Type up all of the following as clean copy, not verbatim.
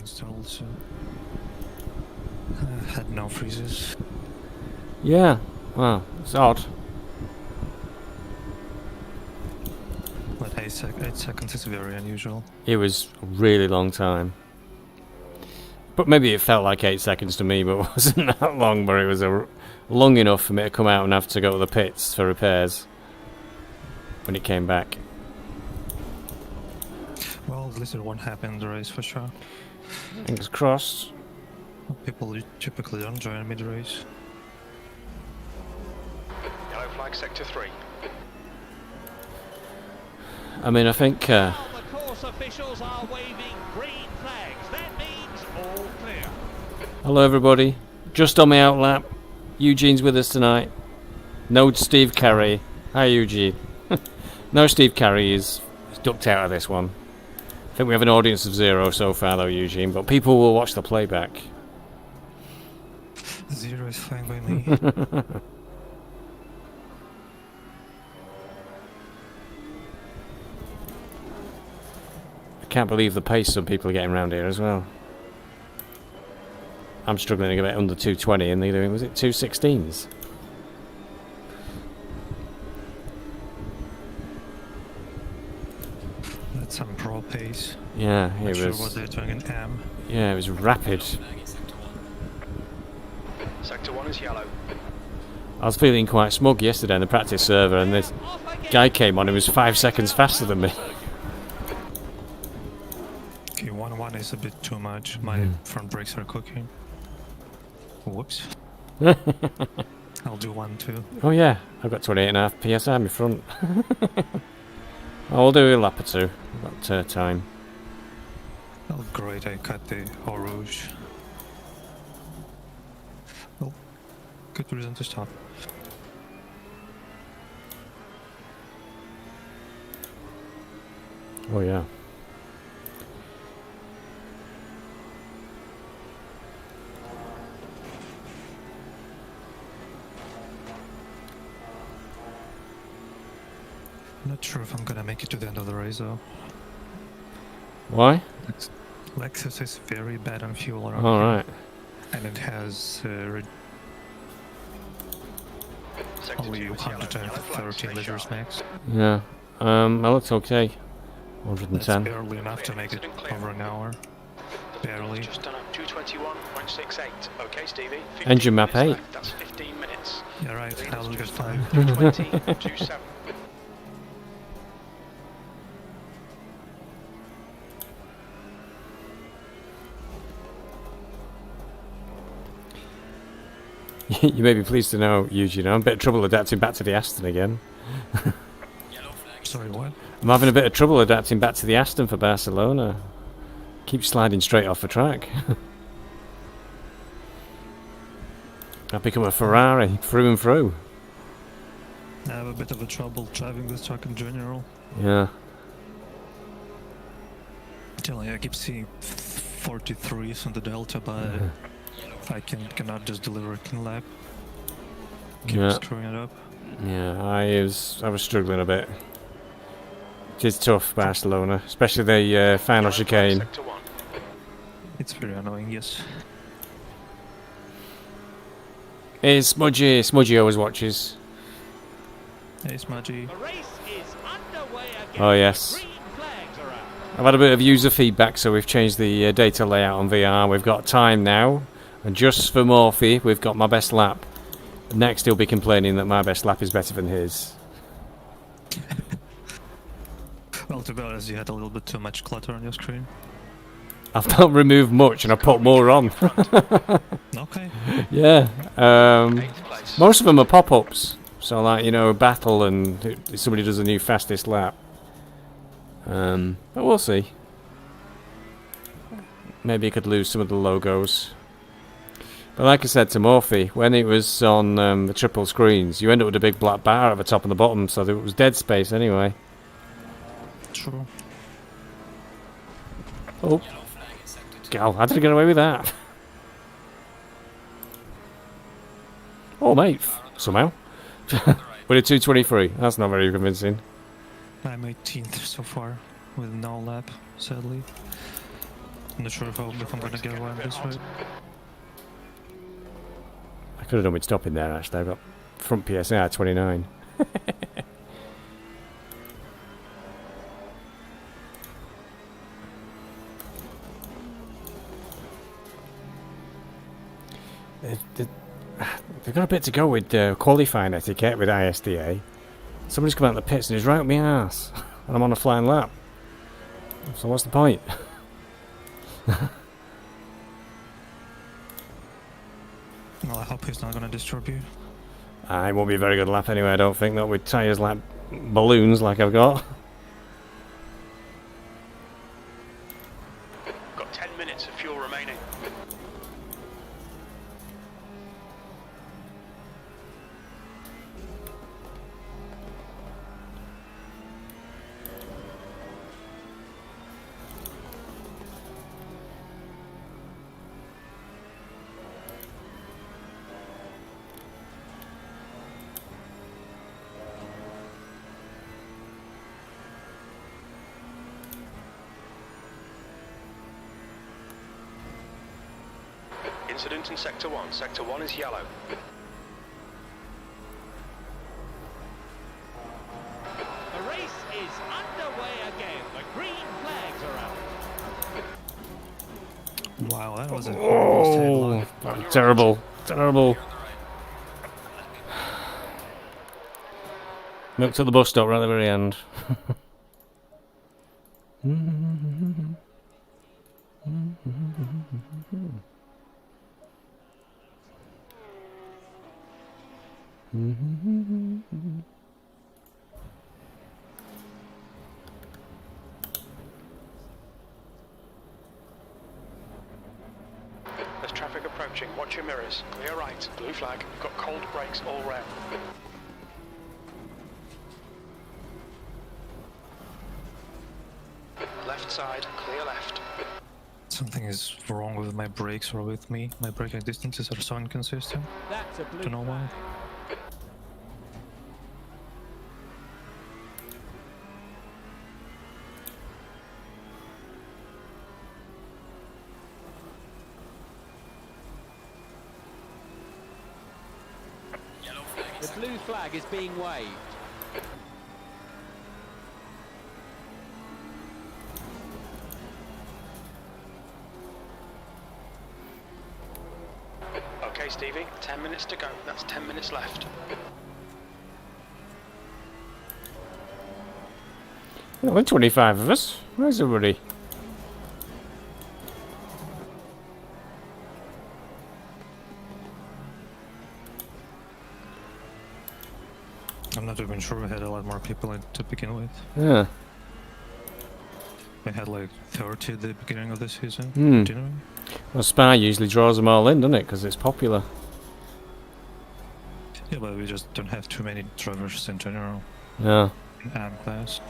installed, so had no freezes. Yeah, well, it's odd. But 8 seconds is very unusual. It was a really long time. But maybe it felt like 8 seconds to me, but it wasn't that long, but it was long enough for me to come out and have to go to the pits for repairs when it came back. Well, at least it won't happen in the race for sure. Fingers crossed. People typically don't join mid-race. Yellow flag sector 3. I mean, I think... The course officials are waving green flags. That means all clear. Hello everybody. Just on my out lap. Eugene's with us tonight. No Steve Carey. Hi Eugene. No Steve Carey. He's ducked out of this one. I think we have an audience of 0 so far though, Eugene, but people will watch the playback. 0 is fine by me. I can't believe the pace some people are getting around here as well. I'm struggling to get under 220 and they're doing, was it 216s? That's some pro pace. Yeah, Not it sure was. what they're doing in M. Yeah, it was rapid. Sector 1 is yellow. I was feeling quite smug yesterday on the practice server, and this guy came on who was 5 seconds faster than me. Okay, 1-1 is a bit too much. My front brakes are cooking. Whoops. I'll do 1-2. Oh yeah, I've got 28.5 psi in my front. I'll do a lap or two. I've got time. Oh great, I cut the Eau Rouge. Oh, good reason to stop. Oh yeah. Not sure if I'm gonna make it to the end of the race though. Why? Lexus is very bad on fuel around All here. right. And it has Sector only 2 is yellow. Yellow flag, 113 stay liters sharp. max. Yeah. I looked okay. That's 110. barely enough to make it over an hour. Barely. Just done at 221.68. Okay, Stevie. 15 Engine map minutes 8. left. That's 15 minutes. Yeah, right. Leaders I'll get just time. 220.27. You may be pleased to know, Eugene, I'm in a bit of trouble adapting back to the Aston again. Sorry, what? I'm having a bit of trouble adapting back to the Aston for Barcelona. Keep sliding straight off the track. I've become a Ferrari, through and through. I have a bit of a trouble driving this truck in general. Yeah. I'm telling you, I keep seeing 43s on the Delta, but I cannot just deliver a clean lap. Keep Yeah. screwing it up. Yeah, I was struggling a bit. It is tough, Barcelona, especially the final chicane. Sector 1. It's very annoying, yes. Hey, Smudgy. Smudgy always watches. Hey, Smudgy. The race is underway again. Oh, yes. Green flags are up. I've had a bit of user feedback, so we've changed the data layout on VR. We've got time now, and just for Morphy, we've got my best lap. Next, he'll be complaining that my best lap is better than his. Well, to be honest, you had a little bit too much clutter on your screen. I've not removed much, and I put more on. Okay. Yeah. 8th place. Most of them are pop-ups. So, like, you know, a battle and somebody does a new fastest lap. But we'll see. Maybe you could lose some of the logos. But like I said to Morphy, when it was on the triple screens, you end up with a big black bar at the top and the bottom, so there was dead space anyway. True. Oh. God, how did I get away with that? Oh, mate, somehow. With a 223, that's not very convincing. I'm 18th so far, with no lap, sadly. I'm not sure if I'm gonna get one this way. I could have done with stopping there actually. I've got front PSI 29. They've got a bit to go with qualifying etiquette with ISDA. Somebody's come out of the pits and he's right up my ass, and I'm on a flying lap. So what's the point? Well, I hope he's not gonna disturb you. It won't be a very good lap anyway, I don't think, not with tyres like balloons like I've got. Got 10 minutes of fuel remaining. Incident in Sector 1. Sector 1 is yellow. The race is underway again. The green flags are out. Wow, that was a Oh, terrible, terrible. Milk to the bus stop right at the very end. There's traffic approaching. Watch your mirrors. Clear right. Blue flag. Got cold brakes all round. Left side. Clear left. Something is wrong with my brakes or with me. My braking distances are so inconsistent. That's a blue Don't know why. The blue flag is being waved. Okay, Stevie. 10 minutes to go. That's 10 minutes left. Only 25 of us. Where's everybody? I'm not even sure we had a lot more people to begin with. Yeah. We had like 30 at the beginning of the season. Hmm. Do you know? Well, Spa usually draws them all in, doesn't it? Because it's popular. Yeah, but we just don't have too many drivers in general Yeah. in AM class.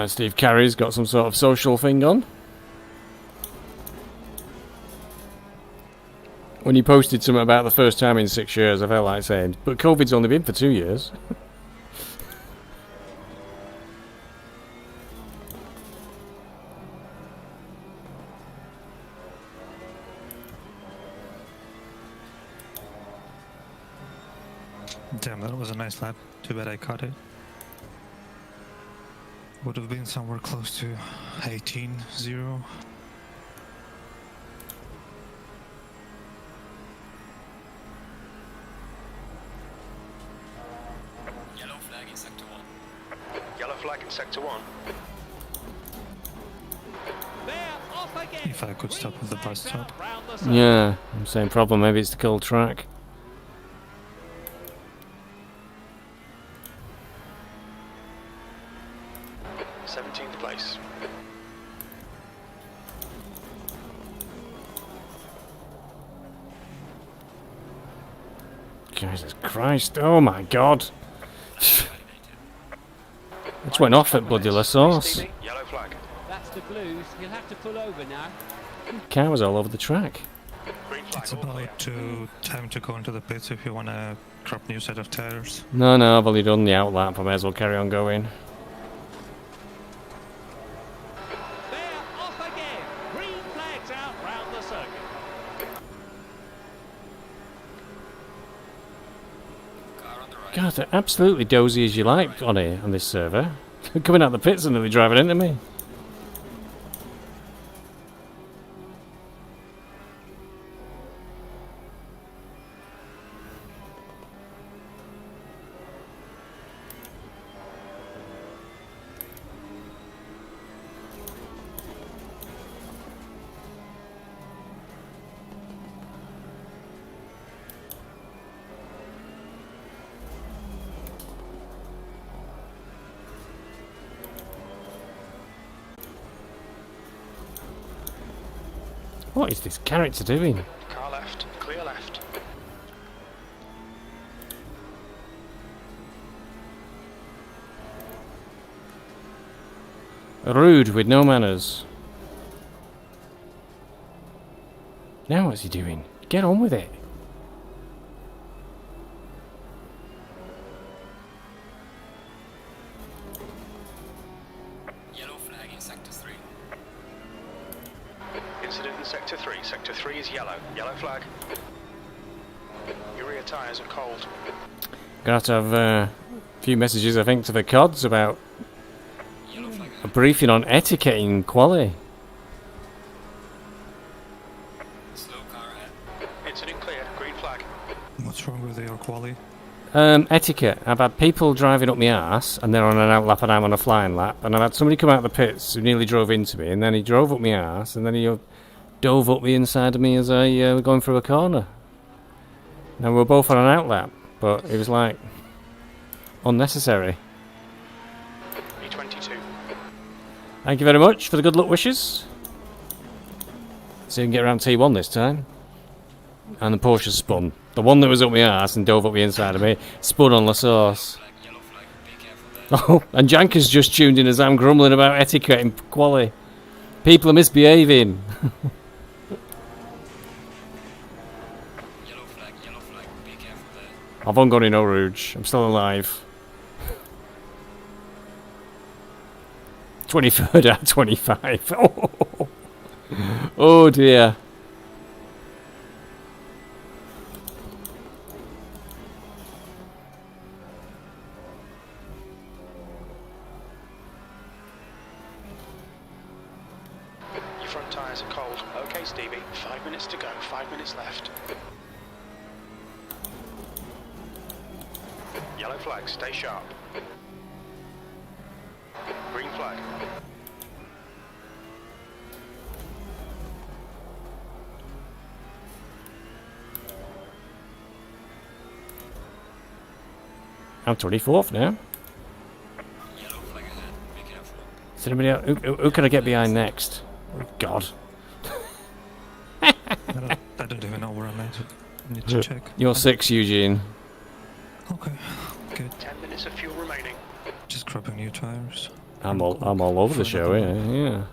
Steve Carey's got some sort of social thing on. When you posted something about the first time in 6 years, I felt like saying, but COVID's only been for 2 years. Damn, that was a nice lap. Too bad I caught it. Would have been somewhere close to 18-0. Yellow flag in Sector 1. Yellow flag in Sector 1. They're off again. If I could stop at the bus stop. Round the circle. Yeah, same problem. Maybe it's the cold track. Place. Jesus Christ, oh my god. It went off at bloody La Sauce. Yellow flag. That's the blues. He'll have to pull over now. Car was all over the track. Green flag. It's about time to go into the pits if you want a crop new set of tires. No, I've only done the outlap. I may as well carry on going. They're off again. Green flags out round the circuit. God, they're absolutely dozy as you like on here, on this server. Coming out the pits and nearly driving into me. What is this character doing? Car left, clear left. Rude with no manners. Now what's he doing? Get on with it. Yellow flag in sector 3. Incident in sector 3. Sector 3 is yellow. Yellow flag. Your rear tyres are cold. Gonna have to have a few messages, I think, to the CODs about Yellow flag a briefing on etiquette in quali. slow car ahead. Incident clear. Green flag. What's wrong with your quali? Etiquette. I've had people driving up my arse and they're on an out lap and I'm on a flying lap, and I've had somebody come out of the pits who nearly drove into me, and then he drove up my arse and then he dove up the inside of me as I were going through a corner. Now we were both on an out lap, but it was like unnecessary. E22. Thank you very much for the good luck wishes. See if we can get around T1 this time. And the Porsche spun. The one that was up my arse and dove up the inside of me spun on the sauce. Yellow flag, be careful there. Oh, and Janker's just tuned in as I'm grumbling about etiquette in quali. People are misbehaving. Yellow flag, be careful there. I've only got no rouge. I'm still alive. 23rd out of 25. Oh, oh dear. Your front tyres are cold. Okay, Stevie. 5 minutes to go. 5 minutes left. Yellow flag. Stay sharp. Green flag. I'm 24th now. Yellow flag ahead, be careful. Is there anybody else? Who can I get behind next? Oh, God. I don't even know where I'm at. I need to check. You're 6, Eugene. Okay, good. 10 minutes of fuel remaining. Just grabbing new tires. I'm all over the show, yeah.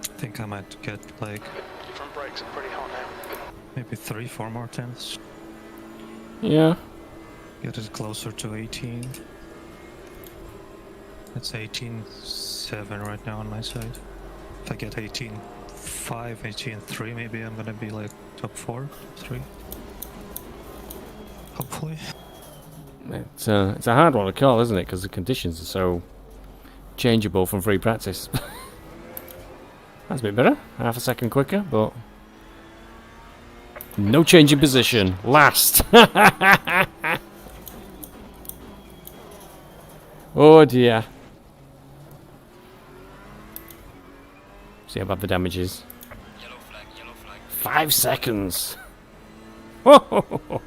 I think I might get like Your front brakes are pretty hot now. maybe 3-4 more tenths. Yeah. Get it closer to 18. It's 18.7 right now on my side. If I get 18.5, 18.3, maybe I'm gonna be like top 4, 3. Hopefully. It's a hard one to call, isn't it? Because the conditions are so changeable from free practice. That's a bit better. Half a second quicker, but no change in position. Last. Oh dear. See how bad the damage is. Yellow flag, 5 seconds. 5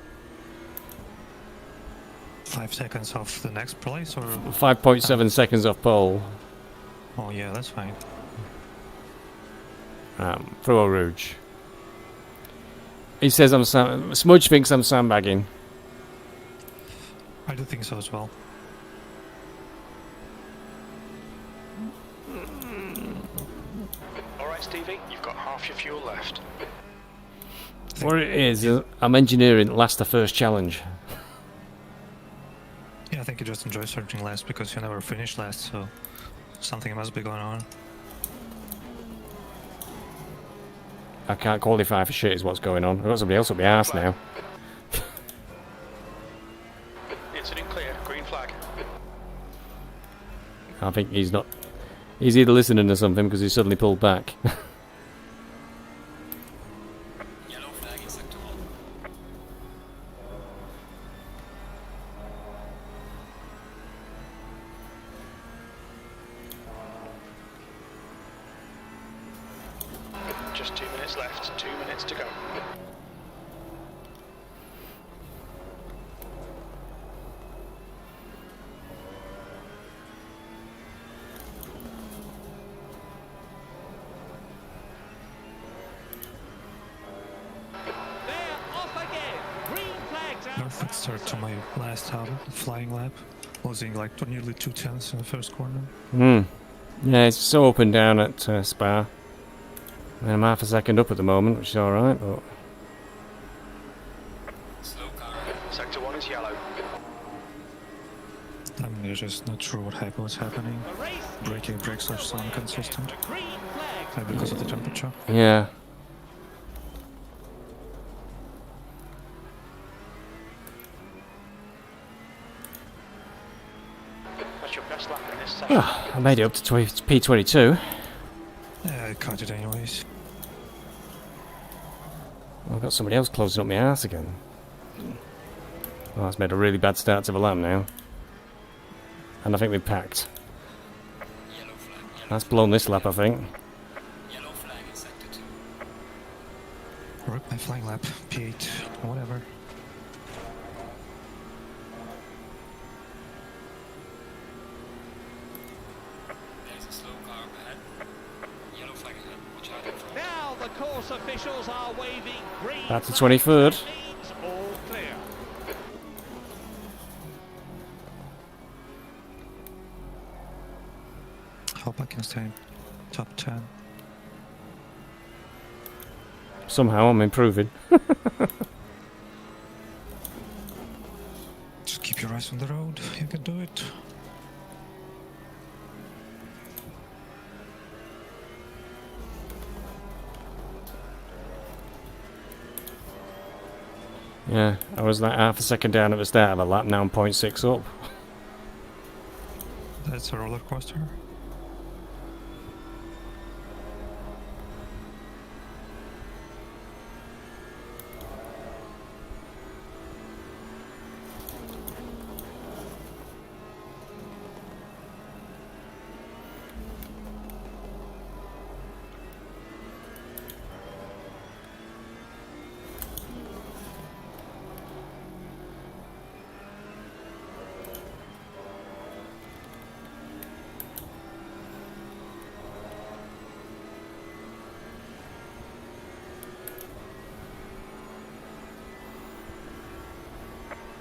seconds off the next place, or 5.7 seconds off pole. oh yeah, that's fine. Through a rouge. He says Smudge thinks I'm sandbagging. I do think so as well. Alright, right, Stevie? You've got half your fuel left. What it is, I'm engineering last the first challenge. Yeah, I think you just enjoy searching last because you never finish last, so something must be going on. I can't qualify for shit is what's going on. I've got somebody else up my arse now. Incident clear. Green flag. I think he's not... He's either listening to something because he suddenly pulled back. Yellow flag in sector 1. Just 2 minutes left. 2 minutes to go. They're off again. Green flags out. Perfect start to my last flying lap, losing like nearly 2/10 in the first corner. Yeah, it's so up and down at Spa. And I'm half a second up at the moment, which is alright, but... Slow car ahead. Sector 1 is yellow. I'm just not sure what's happening. The race Braking brakes are so inconsistent. the green flags. Maybe because of the temperature. Yeah. That's your best lap in this session. I made it up to P22. Yeah, I caught it anyways. I've got somebody else closing up my arse again. Oh, that's made a really bad start to the lap now. And I think we've packed. Yellow flag. That's blown this lap, I think. Yellow flag in sector 2. Rip my flying lap, P8, whatever. There's a slow car up ahead. Yellow flag ahead. Watch out in front. Now the course officials are waving green. That's the flags. 23rd. That means all clear. Hope I can stay in top 10. Somehow I'm improving. Just keep your eyes on the road, you can do it. Yeah, I was like half a second down at the start of the lap, now I'm 0.6 up. That's a roller coaster.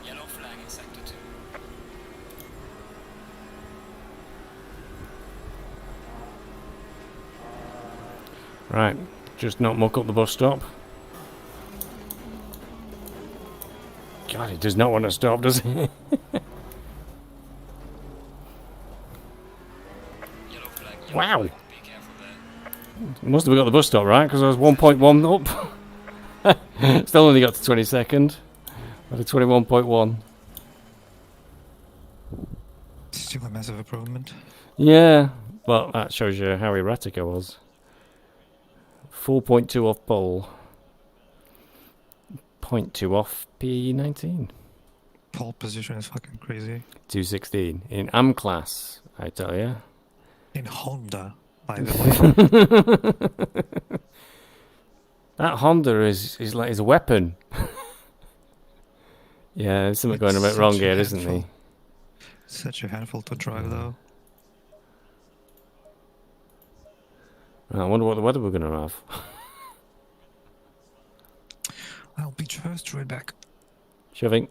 Yellow flag in sector 2. Right, just not muck up the bus stop. God, it does not want to stop, does it? Yellow flag. Yellow Wow. flag. Be careful there. Must have got the bus stop right, because I was 1.1 up. Still only got to 22nd. At a 21.1. Still a massive improvement. Yeah, but that shows you how erratic I was. 4.2 off pole. 0.2 off P19. Pole position is fucking crazy. 216 in AM class, I tell you. In Honda, by the way. That Honda is like his weapon. Yeah, there's something going a bit Such wrong a here, isn't handful. he? Such a handful to drive, though. I wonder what the weather we're going to have. I'll be just right back. Shoving.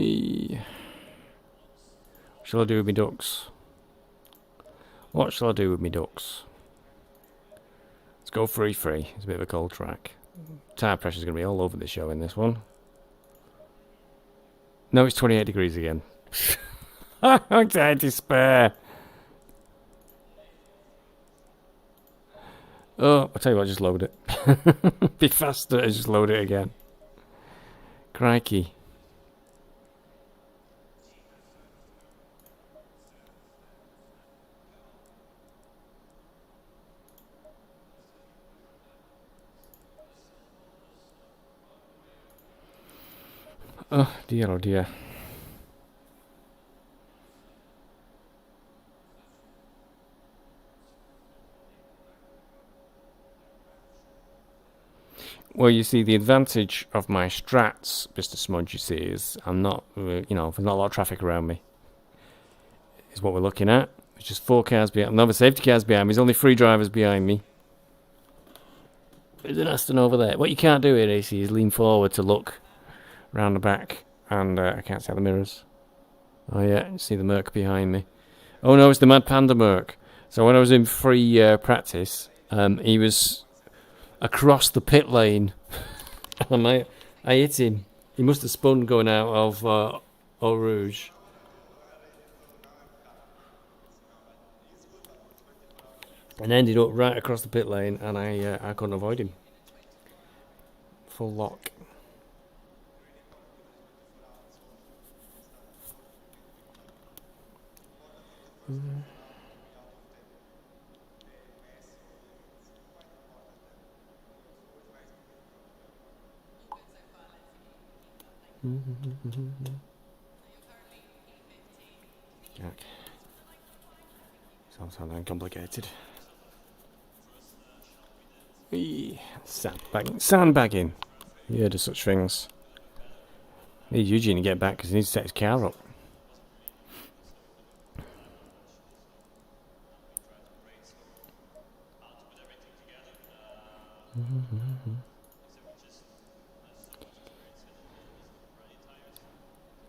What shall I do with me ducks? What shall I do with me ducks? Let's go free. It's a bit of a cold track. Tyre pressure's going to be all over the show in this one. No, it's 28 degrees again. I despair. Oh, I'll tell you what, just load it. Be faster and just load it again. Crikey. Oh dear, oh dear. Well, you see, the advantage of my Strats, Mr. Smudge, you see, is I'm not, you know, there's not a lot of traffic around me. Is what we're looking at. There's just 4 cars behind, no other safety cars behind me. There's only 3 drivers behind me. There's an Aston over there. What you can't do here, AC, is lean forward to look round the back, and I can't see out the mirrors. Oh yeah, you see the Merc behind me. Oh no, it's the Mad Panda Merc. So when I was in free practice, he was across the pit lane, and I hit him. He must have spun going out of Eau Rouge. And ended up right across the pit lane, and I couldn't avoid him. Full lock. Okay. Sounds so uncomplicated. Sandbagging. You heard of such things. Need Eugene to get back because he needs to set his car up.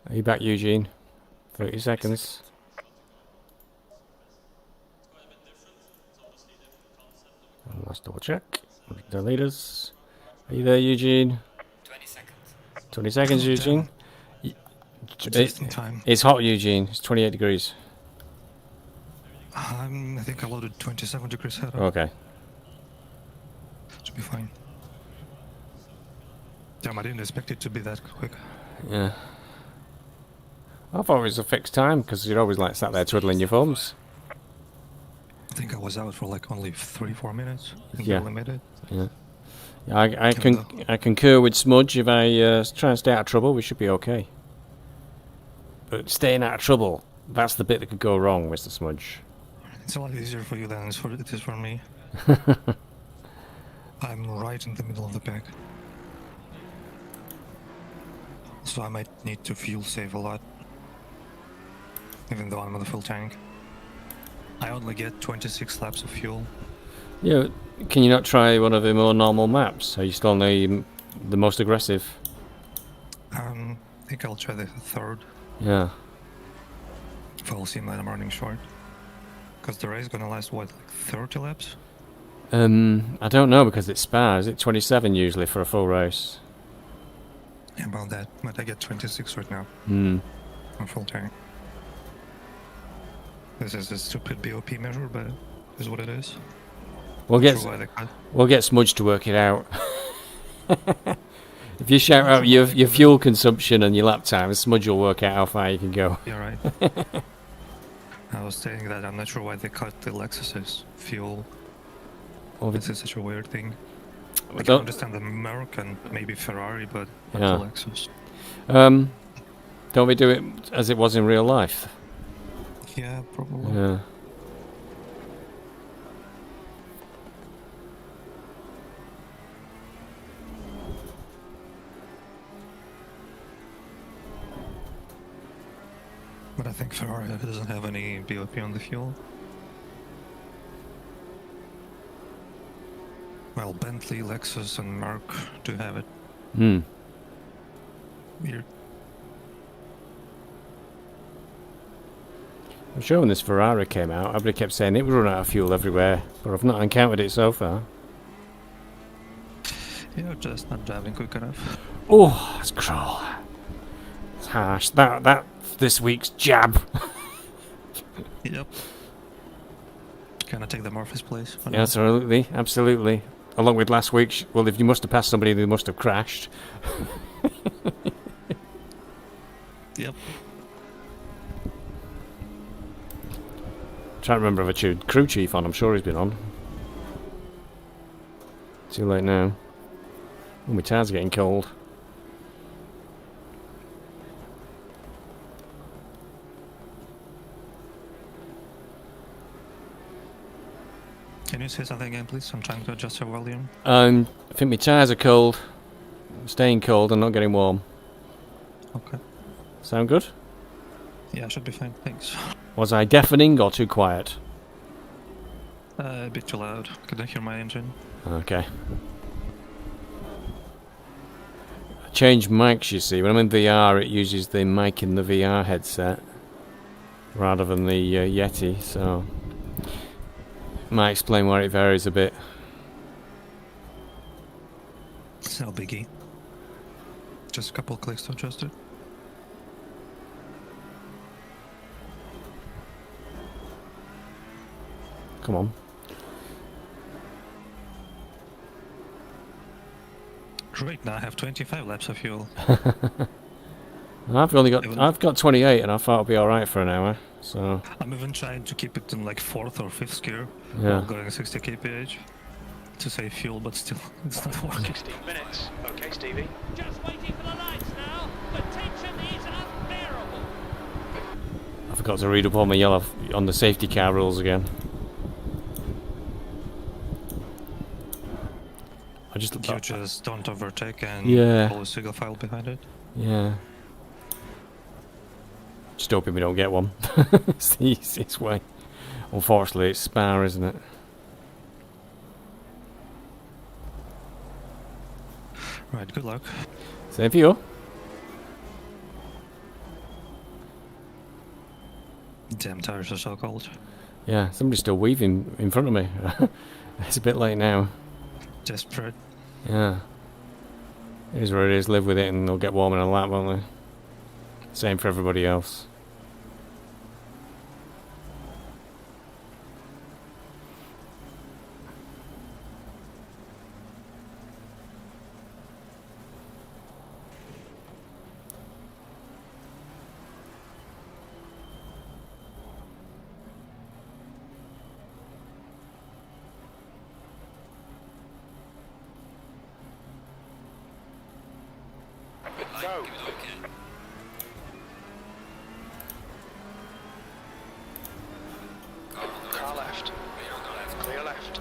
Are you back, Eugene? 30 seconds. Let's double check. The leaders. Are you there, Eugene? 20 seconds. 20 seconds, Eugene. Just in time. It's hot, Eugene. It's 28 degrees. I think I loaded 27 degrees head up. Okay. Should be fine. Damn, I didn't expect it to be that quick. Yeah. I thought it was a fixed time because you're always like sat there twiddling your thumbs. I think I was out for like only 3-4 minutes. Yeah. Barely made it. Yeah. I concur with Smudge. If I try and stay out of trouble, we should be okay. But staying out of trouble, that's the bit that could go wrong, Mr. Smudge. It's a lot easier for you than it is for me. I'm right in the middle of the pack. So I might need to fuel save a lot. Even though I'm on the full tank. I only get 26 laps of fuel. Yeah, can you not try one of the more normal maps? Are you still on the most aggressive? I think I'll try the third. Yeah. If I'll see that I'm running short. Because the race is gonna last, what, like 30 laps? I don't know because it's Spa. Is it 27 usually for a full race? Yeah, about that. But I get 26 right now. Hmm. On full tank. This is a stupid BOP measure, but it is what it is. We'll get Smudge to work it out. If you shout out your fuel consumption and your lap time, Smudge will work out how far you can go. You're right. I was saying that I'm not sure why they cut the Lexus's fuel. Well, This is such a weird thing. I can don't- understand the Merc and maybe Ferrari, but not Yeah. the Lexus. Don't we do it as it was in real life? Yeah, probably. Yeah. But I think Ferrari doesn't have any BOP on the fuel. Well, Bentley, Lexus, and Merc do have it. Hmm. Weird. I'm sure when this Ferrari came out, everybody kept saying it would run out of fuel everywhere, but I've not encountered it so far. You're just not driving quick enough. Oh, that's cruel. It's harsh. That's this week's jab. Yep. Can I take the Morphe's place? Yeah, absolutely, absolutely. Along with last week's, well, if you must have passed somebody, they must have crashed. Yep. Trying to remember if I tuned crew chief on. I'm sure he's been on. Too late now. Oh, my tyres are getting cold. Can you say something again, please? I'm trying to adjust your volume. I think my tyres are cold. I'm staying cold and not getting warm. Okay. Sound good? Yeah, should be fine. Thanks. Was I deafening or too quiet? A bit too loud. Couldn't hear my engine. Okay. I change mics, you see. When I'm in VR, it uses the mic in the VR headset rather than the Yeti, so might explain why it varies a bit. It's no biggie. Just a couple clicks to adjust it. Come on. Great, now I have 25 laps of fuel. I've got 28, and I thought it'd be all right for an hour. So I'm even trying to keep it in like 4th or 5th gear Yeah. while going 60 kph to save fuel, but still, it's not working. 16 minutes. Okay, Stevie. Just waiting for the lights now. The tension is unbearable. I forgot to read up all my yellow on the safety car rules again. I just You just don't overtake and Yeah. follow a single file behind it. Yeah. Just hoping we don't get one. It's the easiest way. Unfortunately, it's Spa, isn't it? Right, good luck. Same for you. Damn tires are so cold. Yeah, somebody's still weaving in front of me. It's a bit late now. Desperate. Yeah. It is what it is. Live with it and they'll get warm in a lap, won't they? Same for everybody else. Go. Give it okay. Car left. Clear left.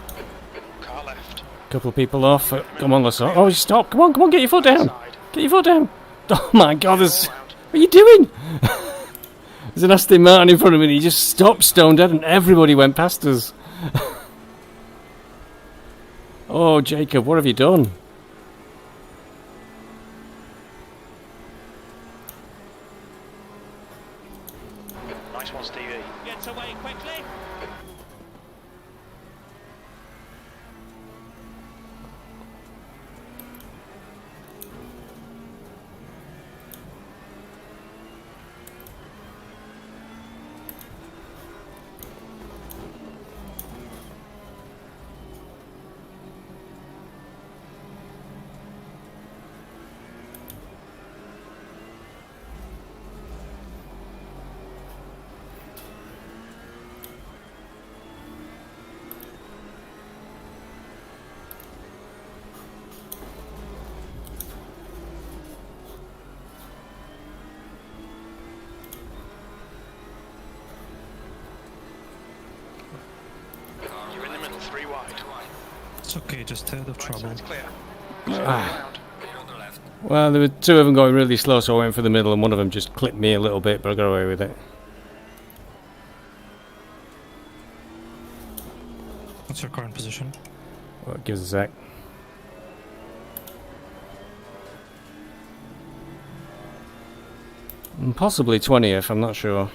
Car left. Couple of people off. Come on, let's. Oh, stop! Come on, get your foot down. Side. Get your foot down. Oh my God! There's. All round. What are you doing? There's an Aston Martin in front of me and he just stopped stone dead and everybody went past us. Oh, Jacob, what have you done? Nice one, Stevie. Gets away quickly. You're in the middle, 3 wide. It's okay, just stay out of Right trouble. side's clear. Ah. Round. Clear on the left. Well, there were two of them going really slow, so I went for the middle and one of them just clipped me a little bit, but I got away with it. What's your current position? Well, give us a sec. Possibly 20th, I'm not sure.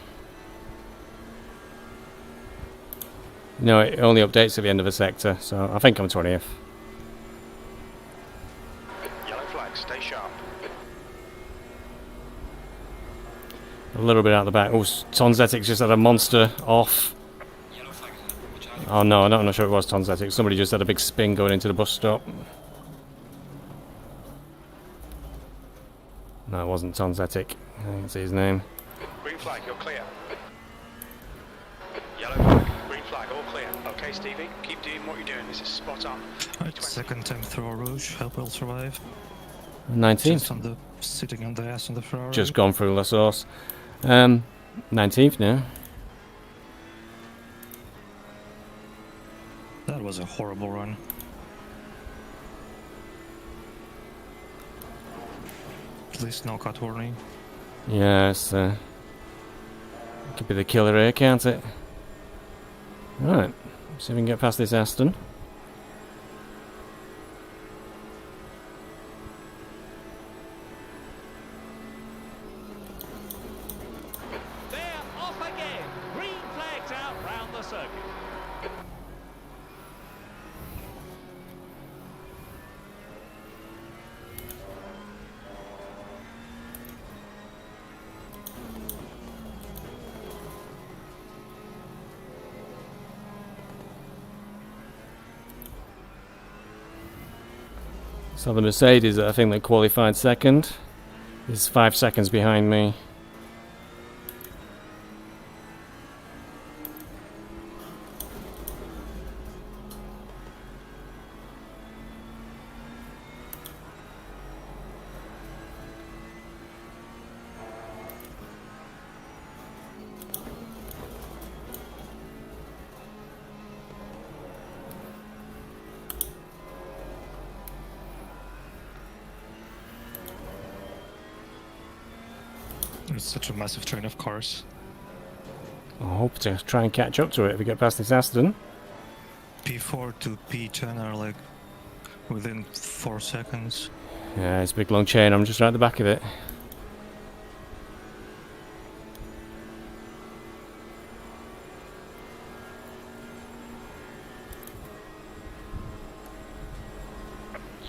No, it only updates at the end of a sector, so I think I'm 20th. Yellow flag, stay sharp. A little bit out the back. Oh, Tonzetic just had a monster off. Yellow flag ahead. Watch out. Oh no, I'm not sure it was Tonzetic. Somebody just had a big spin going into the bus stop. No, it wasn't Tonzetic. I can see his name. Green flag, you're clear. Yellow flag, green flag, all clear. Okay, Stevie, keep doing what you're doing. This is spot on. Right, second time through a Rouge. Hope we'll survive. 19th. Just on the sitting on the ass on the Ferrari. Just gone through La Source. 19th now. That was a horrible run. At least no cut warning. Yes, could be the killer here, can't it? Right, see if we can get past this Aston. They're off again. Green flags out round the circuit. So the Mercedes, I think, that qualified second, is 5 seconds behind me. It's such a massive train of cars. I hope to try and catch up to it if we get past this Aston. P4 to P10 are like within 4 seconds. Yeah, it's a big long chain. I'm just right at the back of it.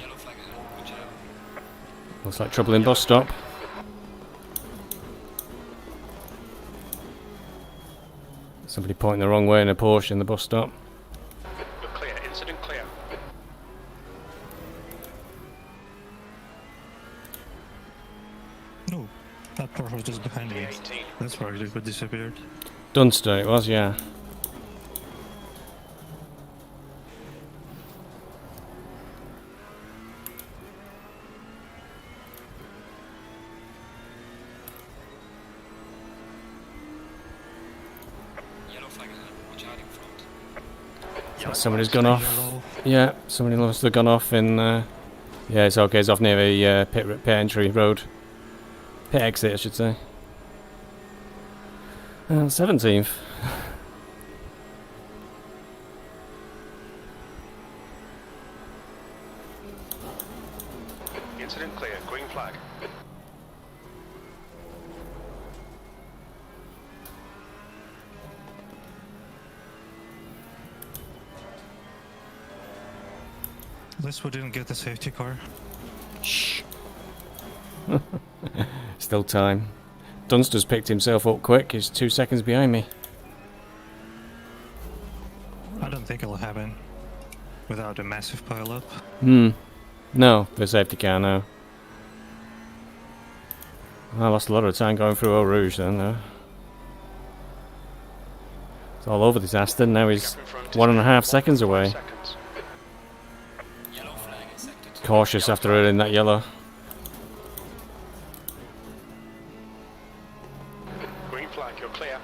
Yellow flag ahead. Watch out. Looks like trouble in bus stop. Somebody pointing the wrong way in a Porsche in the bus stop. You're clear, incident clear. No, that Porsche was just behind me. P18. That's where it disappeared. Dunster it was, yeah. Yellow flag ahead. Watch out in front. Yellow Somebody's flag, gone stay off. yellow. Yeah, somebody must have gone off in. Yeah, it's okay. It's off near the pit entry road. Pit exit, I should say. 17th. Incident clear, green flag. At least we didn't get the safety car. Shh. Still time. Dunster's picked himself up quick. He's 2 seconds behind me. I don't think it'll happen without a massive pile-up. No, the safety car, no. I lost a lot of time going through Eau Rouge then, though. It's all over this Aston. Now he's Gap in front is 1.5 seconds away. seconds. Yellow flag in sector 2. Cautious after earning that yellow. Green flag, you're clear.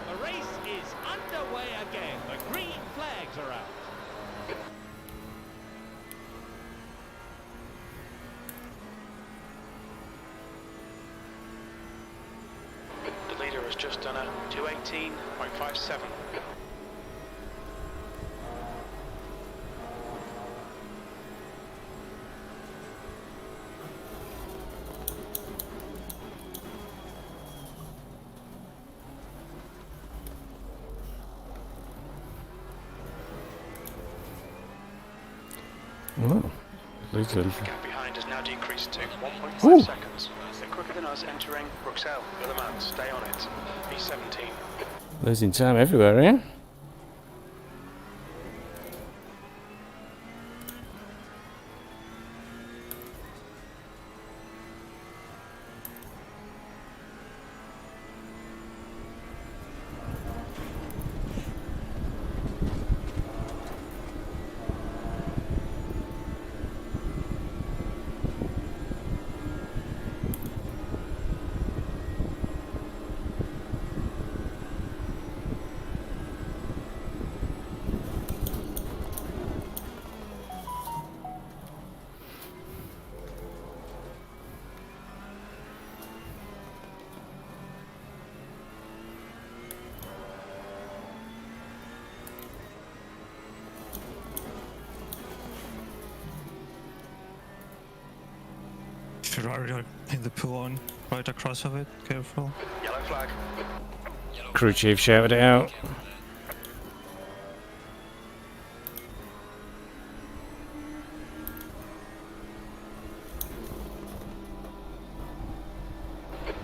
The race is underway again. The green flags are out. The leader has just done a 218.57. Oh, little. The gap behind has now decreased to 1.5 Ooh. seconds. They're quicker than us entering Bruxelles. You're the man, stay on it. B17. Losing time everywhere, eh? Ferrari are in the pylon, right across of it. Careful. Yellow flag. Crew chief shouted it out.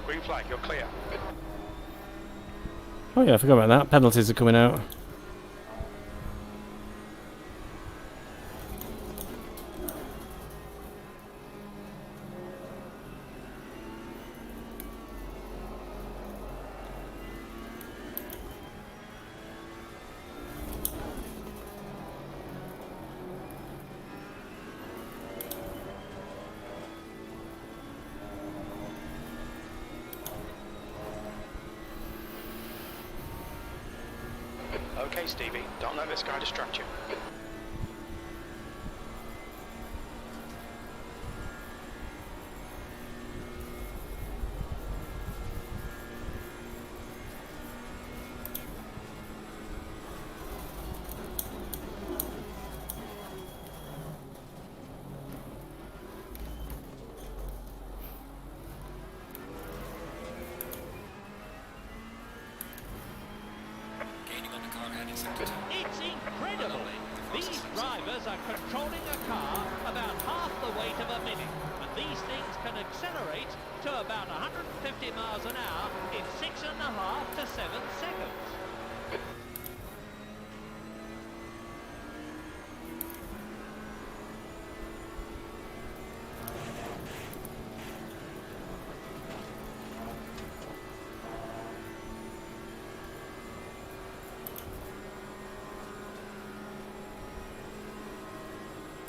Green flag, you're clear. Oh yeah, I forgot about that. Penalties are coming out. Okay, Stevie, don't let this guy distract you. Gaining on the car heading sector 2. It's incredible. These drivers are controlling a car about half the weight of a minute, and these things can accelerate to about 150 miles an hour in 6.5 to 7 seconds.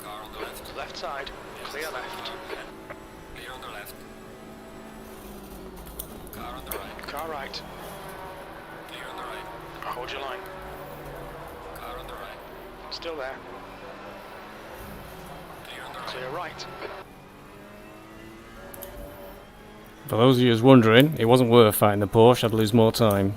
Car on the left. Left side, clear left. Clear on the left. Car on the right. Car right. Clear on the right. Hold your line. Car on the right. Still there. Clear on the right. Clear right. For those of you who's wondering, it wasn't worth fighting the Porsche. I'd lose more time.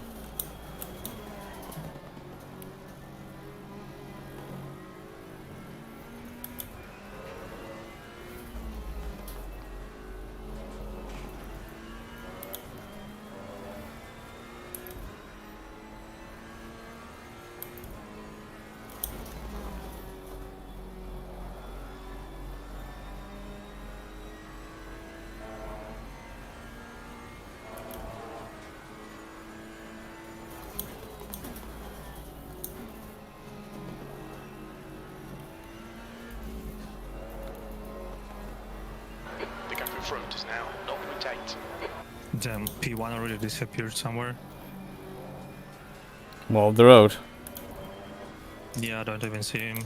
The gap in front is now 0.8. Damn, P1 already disappeared somewhere. Well, up the road. Yeah, I don't even see him.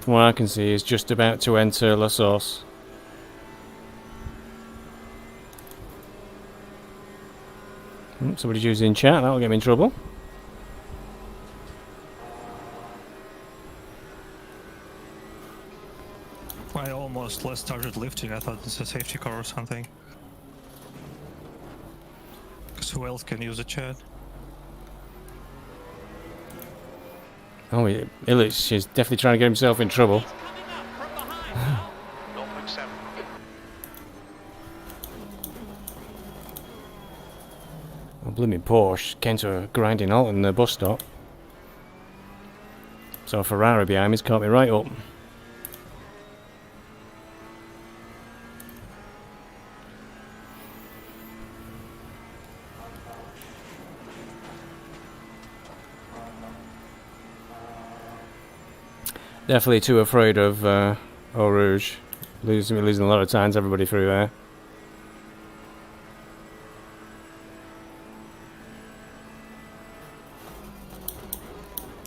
From what I can see, he's just about to enter La Sauce. Somebody's using chat. That'll get me in trouble. I almost started lifting. I thought it's a safety car or something. Because who else can use a chat? Oh, Illich is definitely trying to get himself in trouble. He's coming up from behind now. 0.7. A blooming Porsche came to a grinding halt in the bus stop. So a Ferrari behind me's caught me right up. Definitely too afraid of Eau Rouge. Losing a lot of times, everybody through there.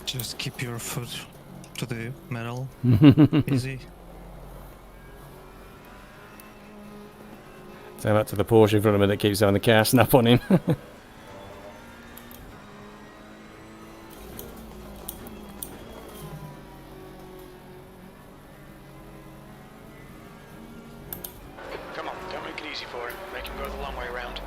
Just keep your foot to the metal. Easy. Say that to the Porsche in front of me that keeps having the car snap on him. Come on, don't make it easy for him. Make him go the long way round.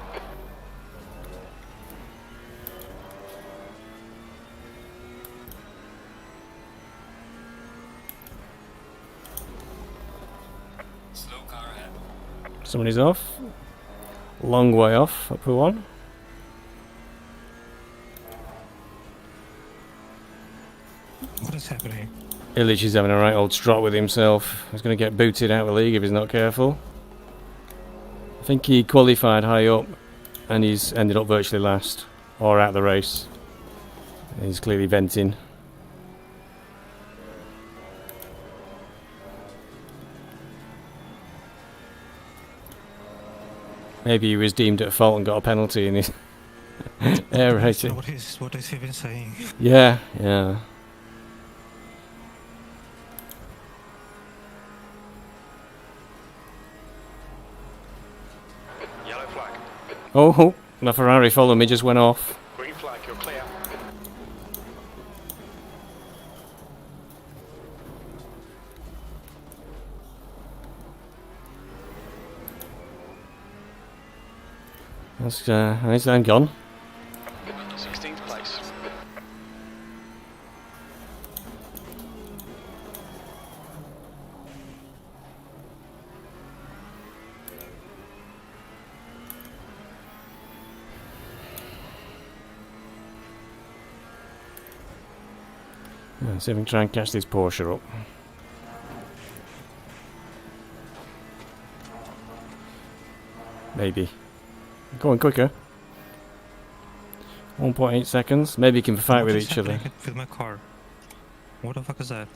Slow car ahead. Somebody's off. Long way off, up for one. What is happening? Illich is having a right old strut with himself. He's going to get booted out of the league if he's not careful. I think he qualified high up and he's ended up virtually last. Or out of the race. He's clearly venting. Maybe he was deemed at fault and got a penalty in his air racing. What is he been saying? Yeah, yeah. Yellow flag. Oh, the Ferrari followed me, just went off. Green flag, you're clear. That's nice and gone. 16th place. Let's see if we can try and catch this Porsche up. Maybe. Going quicker. 1.8 seconds. Maybe you can fight with each other. With my car. What the fuck is that?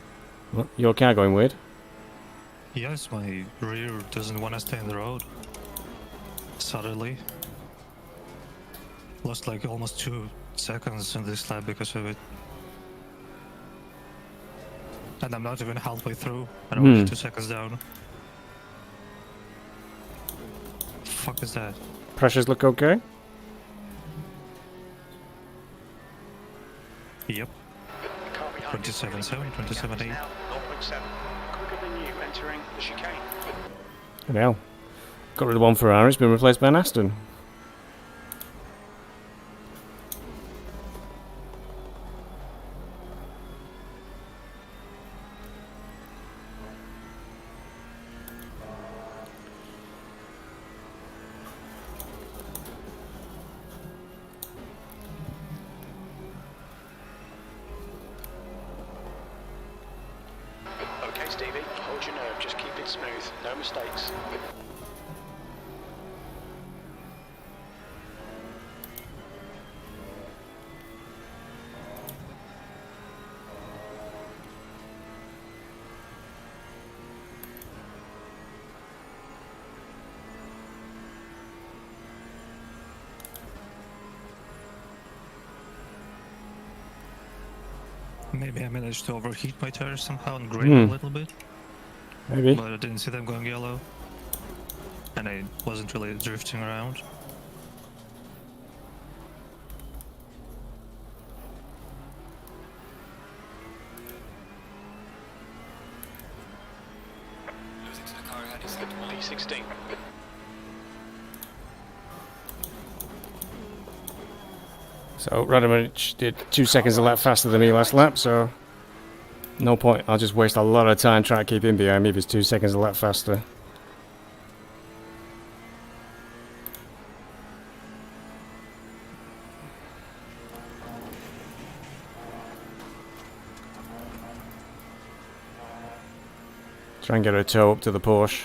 What? Your car going weird? Yes, my rear doesn't want to stay in the road. Suddenly. Lost like almost 2 seconds in this lap because of it. And I'm not even halfway through. And I'm only 2 seconds down. Fuck is that? Pressures look okay? Yep. 27.7, 27.8. 0.7. Quicker than you entering the chicane. Good hell. Got rid of one Ferrari, it's been replaced by an Aston. Okay, Stevie, hold your nerve, just keep it smooth, no mistakes. Maybe I managed to overheat my tires somehow and grade a little bit. Maybe. But I didn't see them going yellow. And I wasn't really drifting around. Losing to the car ahead, he's sector 1. P16. So Radomic did 2 seconds a lap faster than me last lap, so no point. I'll just waste a lot of time trying to keep him behind me if it's 2 seconds a lap faster. Try and get a tow up to the Porsche.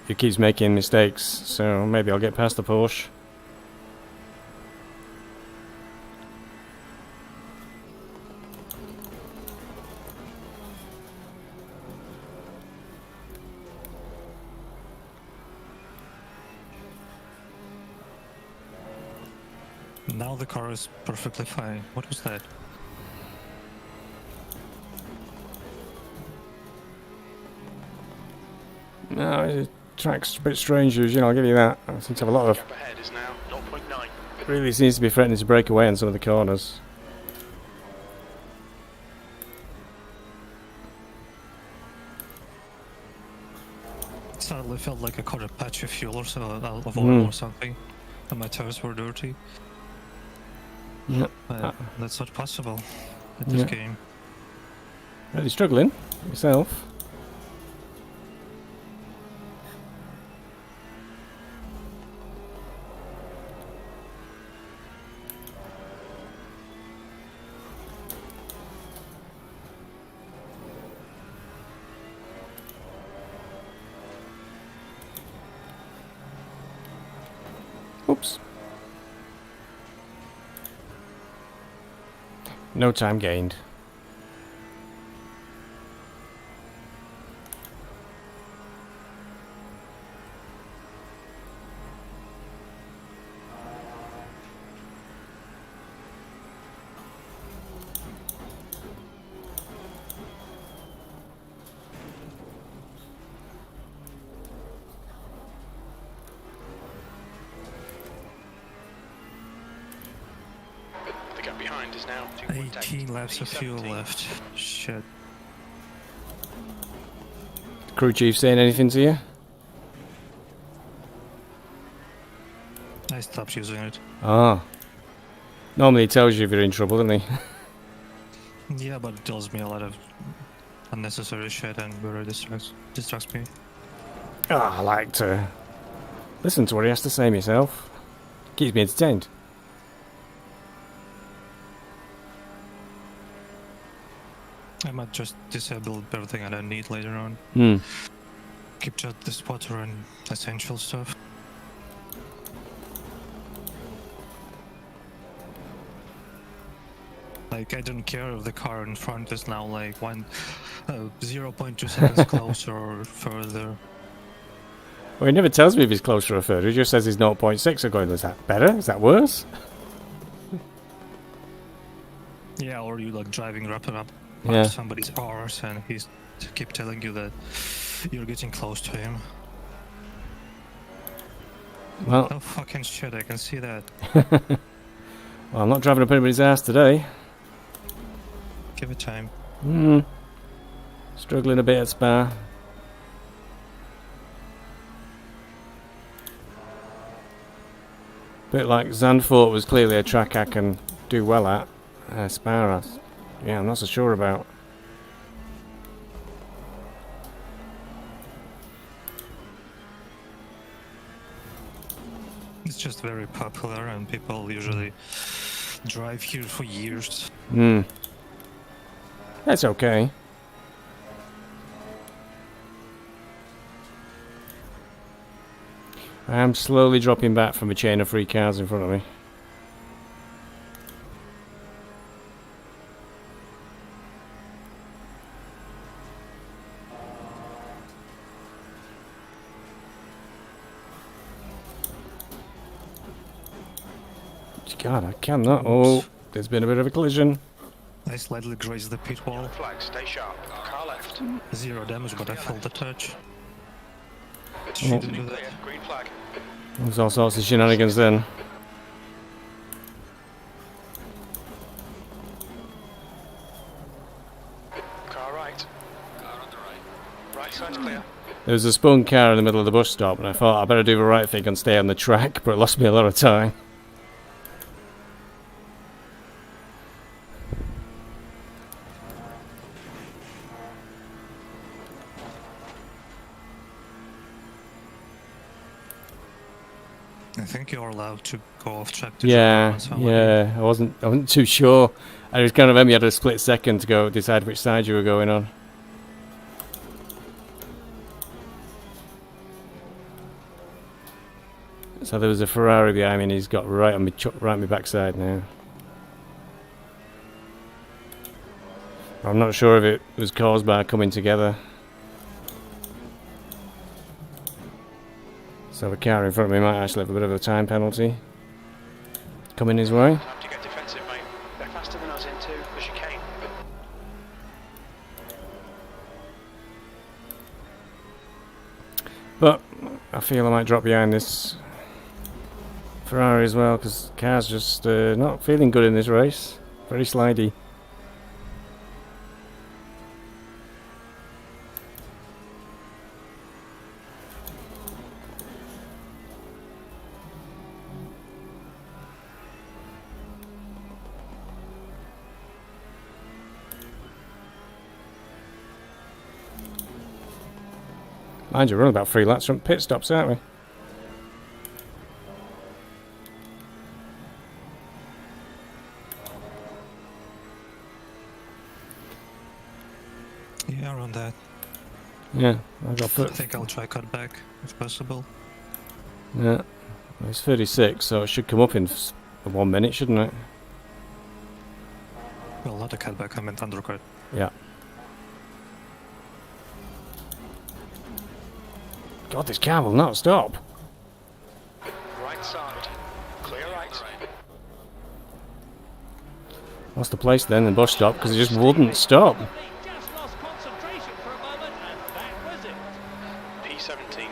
He keeps making mistakes, so maybe I'll get past the Porsche. Now the car is perfectly fine. What was that? No, the track's a bit strange, you know, I'll give you that. I seem to have a lot of... Gap ahead is now 0.9. Really seems to be threatening to break away on some of the corners. It suddenly felt like I caught a patch of fuel or so, of oil or something, and my tires were dirty. Yep. That's not possible in this game. Really struggling yourself. Oops. No time gained. The gap behind is now 2.8. 18 laps of fuel P17. left. Shit. Crew chief saying anything to you? I stopped using it. Ah. Normally he tells you if you're in trouble, doesn't he? Yeah, but it tells me a lot of unnecessary shit and very distracts me. I like to listen to what he has to say myself. Keeps me entertained. I might just disable everything I don't need later on. Keep just the spotter and essential stuff. Like, I don't care if the car in front is now like 0.2 seconds closer or further. Well, he never tells me if he's closer or further. He just says he's 0.6. I'm going, is that better? Is that worse? Yeah, or you like driving rapid up Yeah. somebody's arse and he's keep telling you that you're getting close to him. Well, Oh fucking shit, I can see that. well, I'm not driving up anybody's ass today. Give it time. Struggling a bit at Spa. Bit like Zandvoort was clearly a track I can do well at. Spa, yeah, I'm not so sure about. It's just very popular and people usually drive here for years. That's okay. I am slowly dropping back from a chain of 3 cars in front of me. God, I cannot. Oh, there's been a bit of a collision. I slightly grazed the pit wall. Flag, stay sharp. Car left. 0 damage, but I felt the touch. Oh. Shouldn't do that. Clear. Green flag. There's all sorts of shenanigans then. Car right. Car on the right. Right side's clear. There was a spun car in the middle of the bus stop, and I thought I better do the right thing and stay on the track, but it lost me a lot of time. I think you're allowed to go off track to Yeah, drive somewhere. yeah. I wasn't too sure. I was kind of you had a split second to go decide which side you were going on. So there was a Ferrari behind me and he's got right on me, right on my backside now. I'm not sure if it was caused by coming together. So the car in front of me might actually have a bit of a time penalty coming his way. Have to get defensive, mate. They're faster than us into the chicane. But I feel I might drop behind this Ferrari as well, because the car's just not feeling good in this race. Very slidey. Mind you, we're only about 3 laps from pit stops, aren't we? Yeah, around that. Yeah, I got I put. think I'll try cut back if possible. Yeah, well, it's 36, so it should come up in 1 minute, shouldn't it? Well, not a cutback, I meant undercut. Yeah. God, this car will not stop. Right side. Clear right. What's the place then? The bus stop, because it just wouldn't stop. They just lost concentration for a moment, and that was it. P17.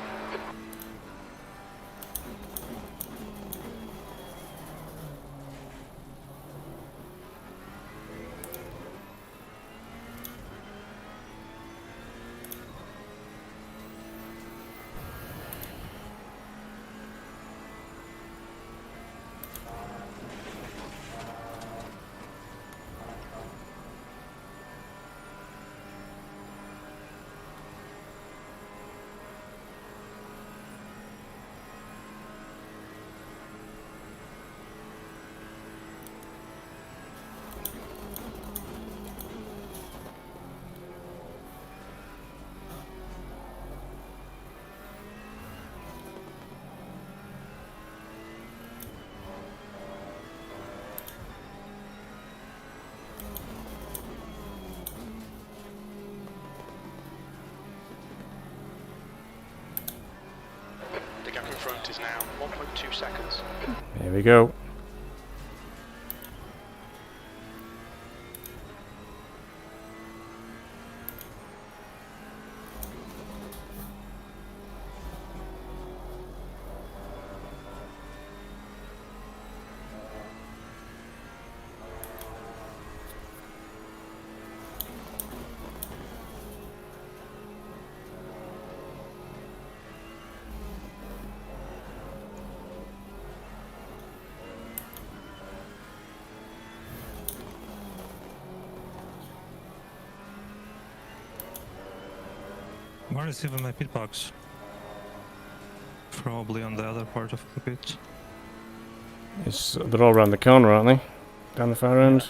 The gap in front is now 1.2 seconds. Here we go. Where is even my pit box? Probably on the other part of the pit. They're all around the corner, aren't they? Down the far end.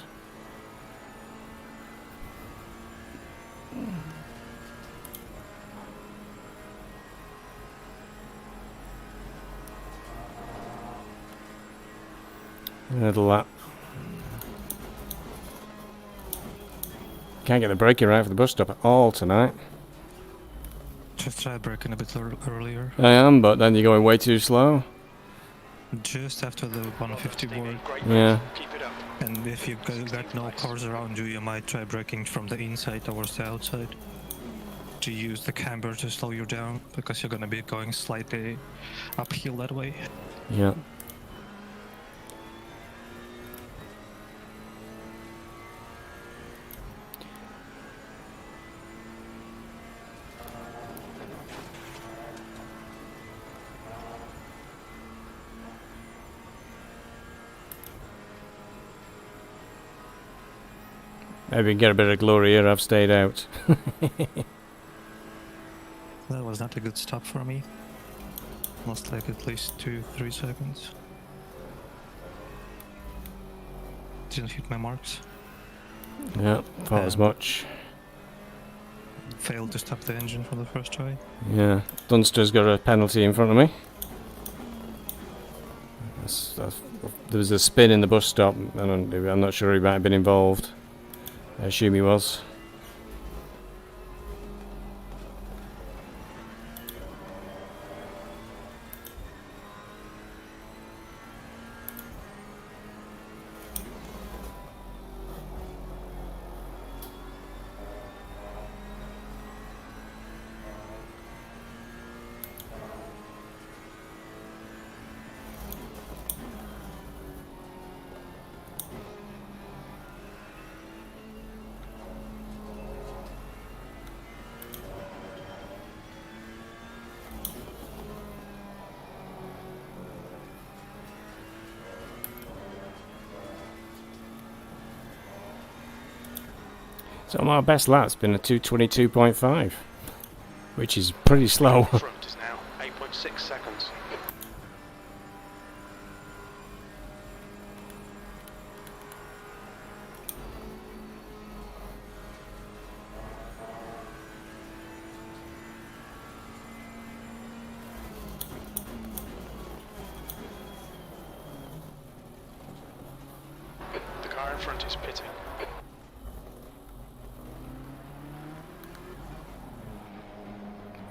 Another lap. Can't get the braking right for the bus stop at all tonight. Just try braking a bit earlier. I am, but then you're going way too slow. Just after the 150 board. Great Yeah. race. Keep it up. And if you got no cars around you, you might try braking from the inside towards the outside. To use the camber to slow you down, because you're gonna be going slightly uphill that way. Yeah. Maybe get a bit of glory here. I've stayed out. That was not a good stop for me. Lost like at least 2-3 seconds. Didn't hit my marks. Yeah, thought as much. Failed to stop the engine for the first try. Yeah, Dunster's got a penalty in front of me. There was a spin in the bus stop, and I'm not sure he might have been involved. I assume he was. So my best lap's been a 2:22.5, which is pretty slow. Front is now 8.6 seconds. The car in front is pitting.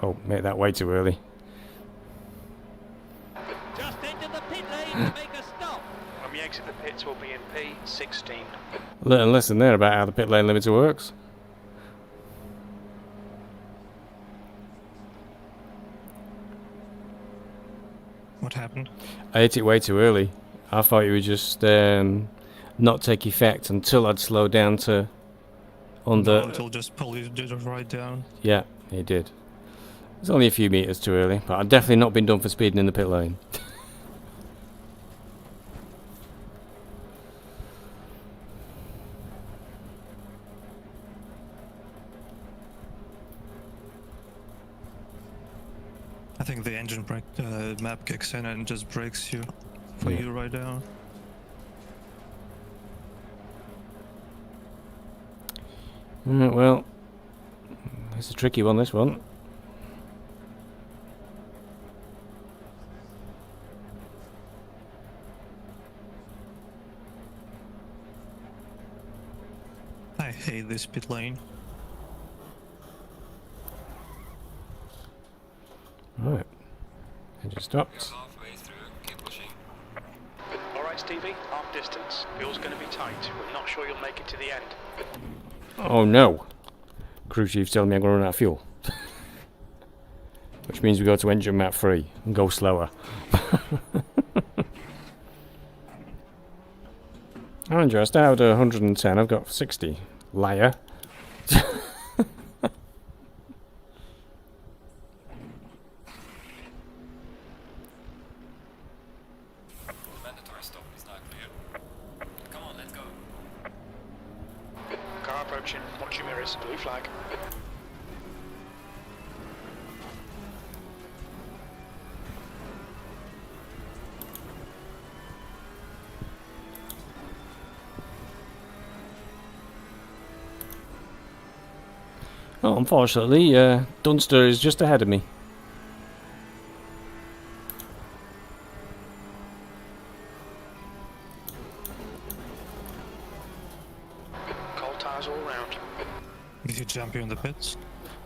Oh, made that way too early. Just entered the pit lane to make a stop. When we exit the pits, we'll be in P16. Learn a lesson there about how the pit lane limiter works. What happened? I hit it way too early. I thought it would just not take effect until I'd slow down to under. No, it'll just pull you right down. Yeah, it did. It's only a few meters too early, but I've definitely not been done for speeding in the pit lane. I think the engine brake map kicks in and just brakes you for Yeah. you right down. Well, it's a tricky one, this one. I hate this pit lane. Right. Engine stopped. Halfway through, keep pushing. Alright, Stevie, half distance. Fuel's going to be tight. We're not sure you'll make it to the end. Oh no! Crew chief's telling me I'm going to run out of fuel. Which means we go to engine map 3 and go slower. Andrew, I started at 110, I've got 60. Liar. Mandatory stop is not clear. Come on, let's go. Car approaching. Watch your mirrors. Blue flag. Oh, unfortunately, Dunster is just ahead of me. Cold tyres all round. Did you jump you in the pits?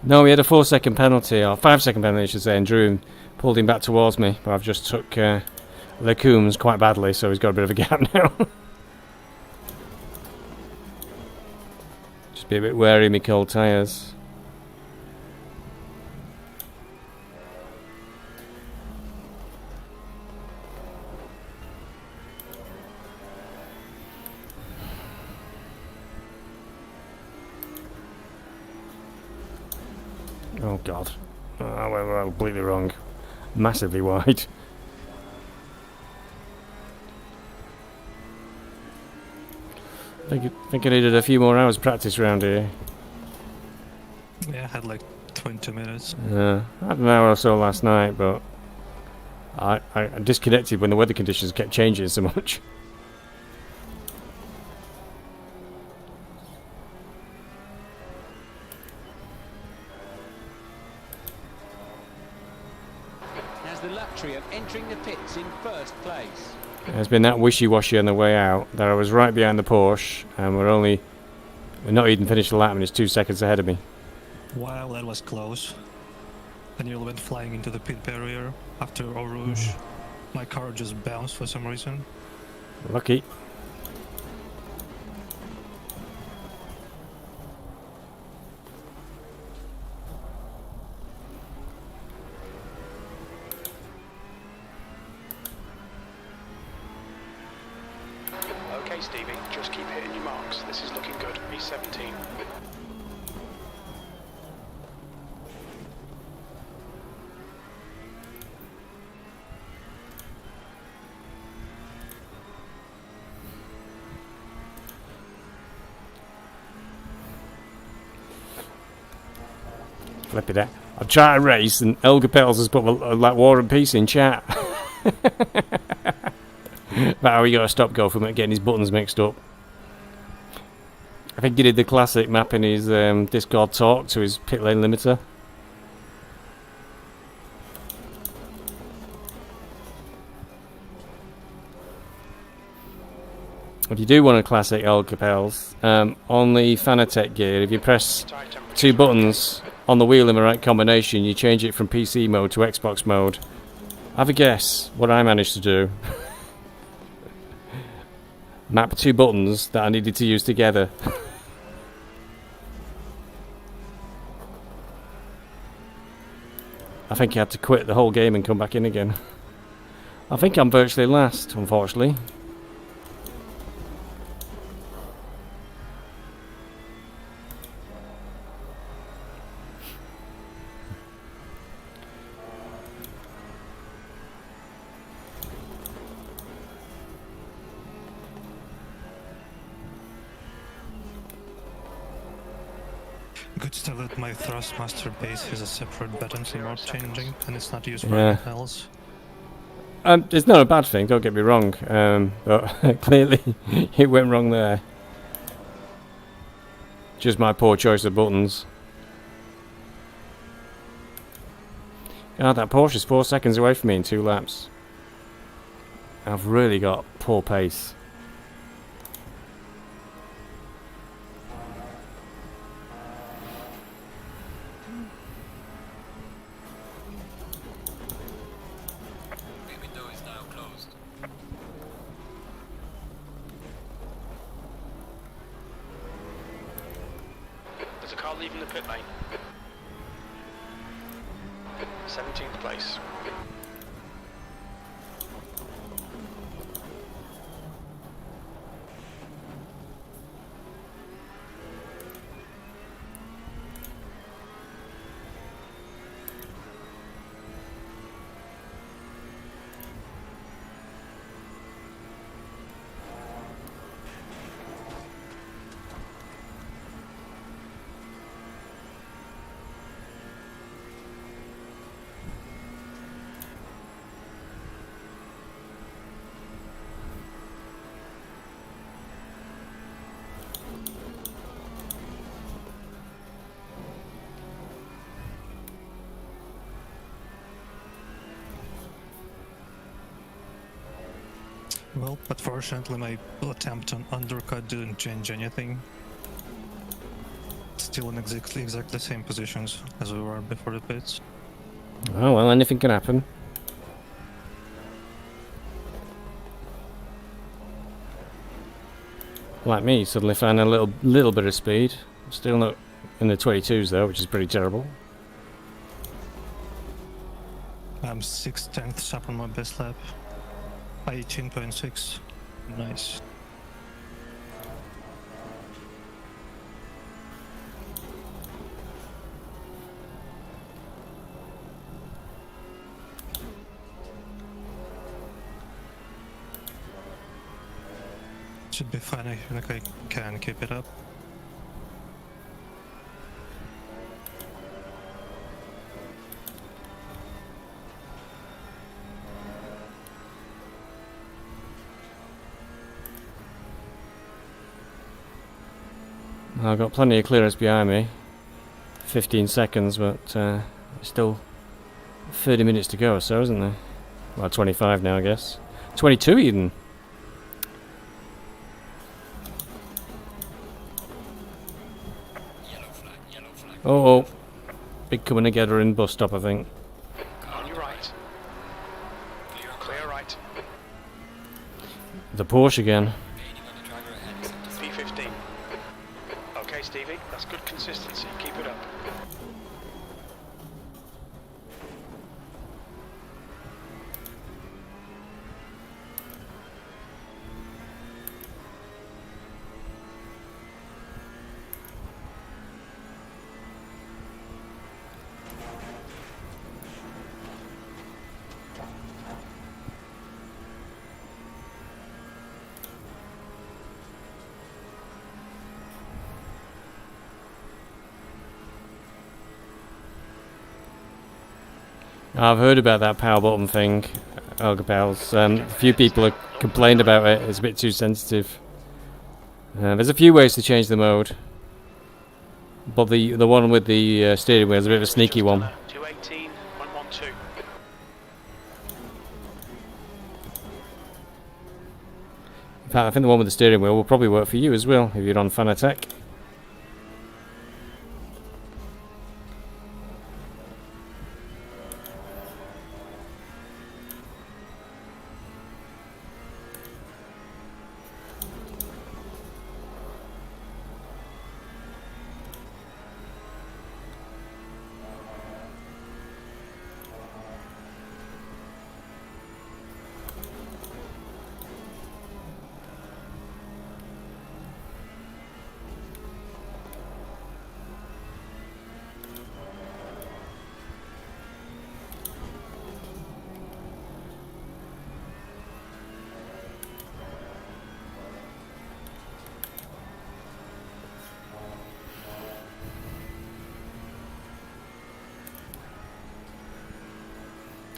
No, he had a 4-second penalty, or 5-second penalty, I should say, and drew him, pulled him back towards me. But I've just took Lecoombs quite badly, so he's got a bit of a gap now. Just be a bit wary of me cold tyres. Oh god. Oh, I went completely wrong. Massively wide. I think I needed a few more hours practice around here. Yeah, I had like 20 minutes. I had an hour or so last night, but I disconnected when the weather conditions kept changing so much. Has the luxury of entering the pits in first place. It's been that wishy-washy on the way out that I was right behind the Porsche, and we're not even finished the lap and it's 2 seconds ahead of me. Wow, that was close. I nearly went flying into the pit barrier after Eau Rouge. My car just bounced for some reason. Lucky. Okay, Stevie, just keep hitting your marks. This is looking good. B17. Flip it out. I'll try to race, and Elga Pels has put like War and Peace in chat. About how he got a stop go from getting his buttons mixed up. I think he did the classic mapping his Discord talk to his pit lane limiter. If you do want a classic Elga Pels, on the Fanatec gear, if you press 2 buttons on the wheel in the right combination, you change it from PC mode to Xbox mode. Have a guess what I managed to do. Map 2 buttons that I needed to use together. I think you had to quit the whole game and come back in again. I think I'm virtually last, unfortunately. Good to know that my Thrustmaster base has a separate button for mode changing, and it's not used for anything else. It's not a bad thing, don't get me wrong, but clearly it went wrong there. Just my poor choice of buttons. God, that Porsche's 4 seconds away from me in 2 laps. I've really got poor pace. There's a car leaving the pit lane. 17th place. Well, but fortunately my attempt on undercut didn't change anything. Still in exactly the same positions as we were before the pits. Oh well, anything can happen. Like me, suddenly found a little bit of speed. Still not in the 22s though, which is pretty terrible. I'm 6/10ths up on my best lap. 18.6. Nice. Should be fine, I think I can keep it up. I've got plenty of clearance behind me. 15 seconds, but still 30 minutes to go or so, isn't there? Well, 25 now, I guess. 22 even. Oh, big coming together in bus stop, I think. On your right. Clear right. The Porsche again. Gaining on the driver ahead, sector 3. P15. Okay, Stevie, that's good consistency. Keep it up. I've heard about that power button thing, Olga Pals. A few people have complained about it. It's a bit too sensitive. There's a few ways to change the mode, but the one with the steering wheel is a bit of a sneaky one. 218, 112. In fact, I think the one with the steering wheel will probably work for you as well if you're on Fanatec.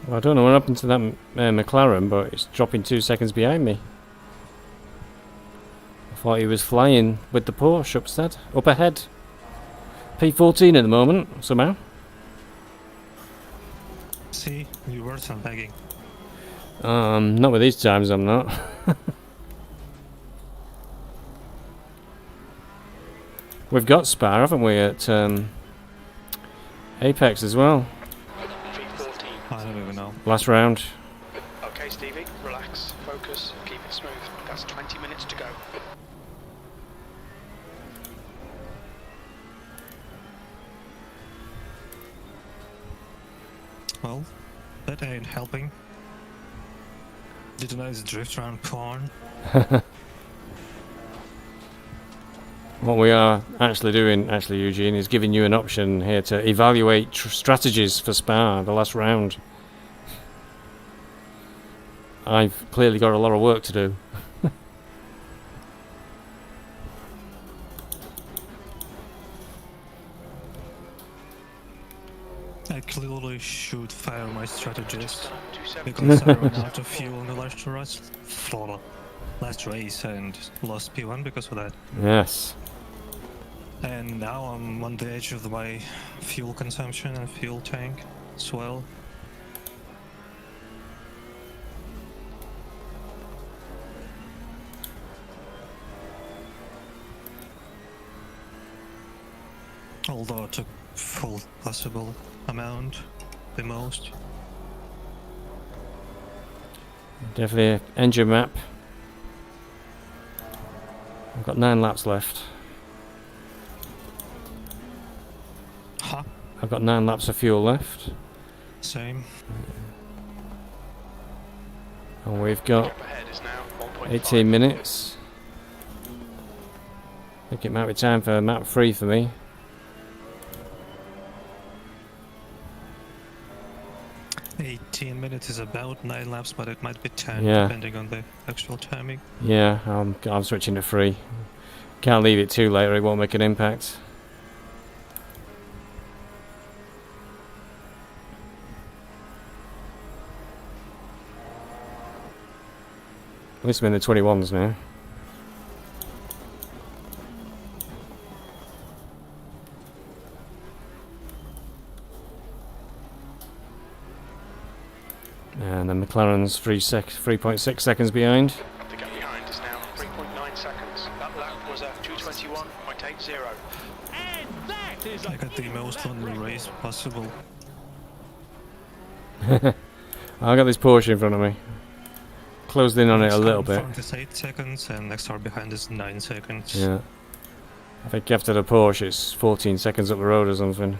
Well, I don't know what happened to that McLaren, but it's dropping 2 seconds behind me. I thought he was flying with the Porsche up ahead. P14 at the moment, somehow. See, you were sandbagging. Not with these times, I'm not. We've got Spa, haven't we, at Apex as well. P14. I don't even know. Last round. Okay, Stevie, relax, focus, keep it smooth. That's 20 minutes to go. Well, that ain't helping. Did a nice drift around porn. What we are actually doing, Eugene, is giving you an option here to evaluate strategies for Spa, the last round. I've clearly got a lot of work to do. I clearly should fire my strategist 27. because I ran out of fuel in the last race and lost P1 because of that. Yes. And now I'm on the edge of my fuel consumption and fuel tank as well. Although I took full possible amount, the most. Definitely engine map. I've got 9 laps left. Ha! I've got 9 laps of fuel left. Same. And we've got Gap ahead is now 1.5. 18 minutes. I think it might be time for map 3 for me. 18 minutes is about 9 laps, but it might be 10 Yeah. depending on the actual timing. Yeah, I'm switching to 3. Can't leave it too late or it won't make an impact. At least I'm in the 21s now. And the McLaren's 3.6 seconds behind. The gap behind is now 3.9 seconds. That lap was a 221.80. And that is I got the most lonely race possible. I got this Porsche in front of me. Closed in on it a Next car little in bit. front is 8 seconds, and next car behind is 9 seconds. Yeah. I think after the Porsche it's 14 seconds up the road or something.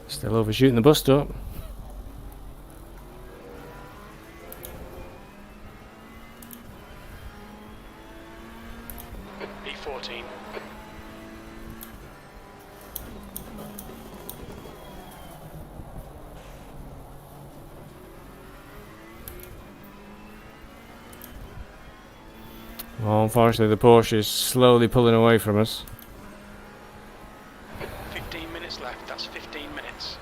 Still overshooting the bus stop. E14. Well, unfortunately the Porsche is slowly pulling away from us. 15 minutes left, that's 15 minutes.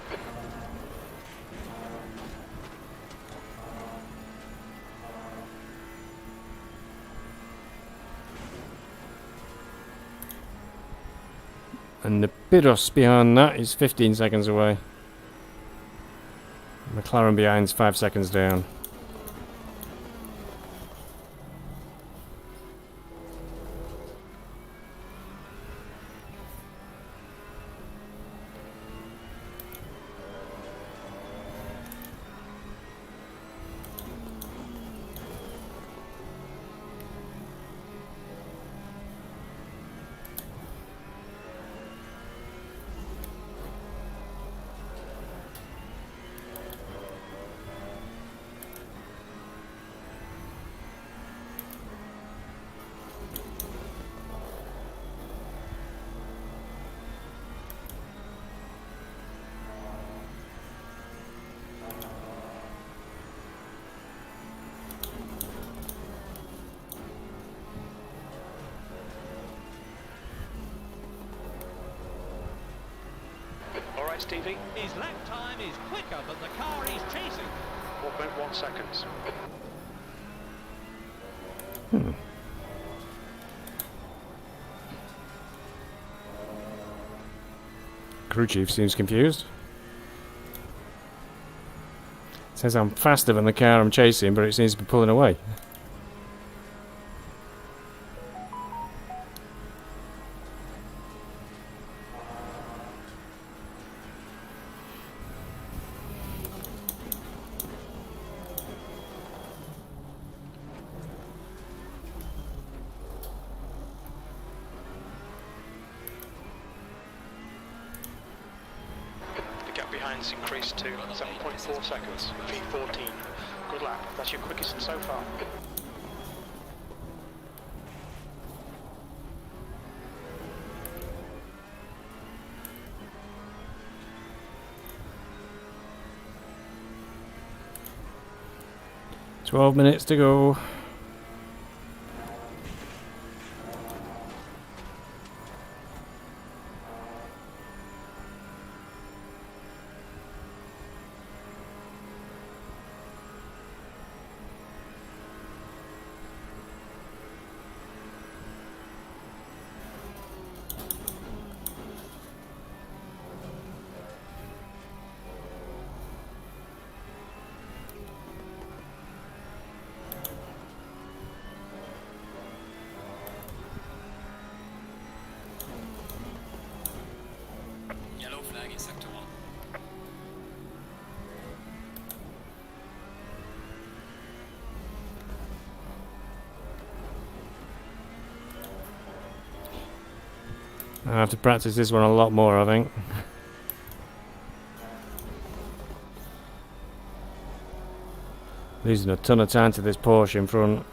And the Piros behind that is 15 seconds away. McLaren behind's 5 seconds down. Alright, Stevie, his lap time is quicker than the car he's chasing. 4.1 seconds. Crew chief seems confused. Says I'm faster than the car I'm chasing, but it seems to be pulling away. The gap behind's increased to 7.4 seconds. V14. Good lap. That's your quickest so far. 12 minutes to go. Yellow flag in sector 1. I have to practice this one a lot more, I think. Losing a ton of time to this Porsche in front.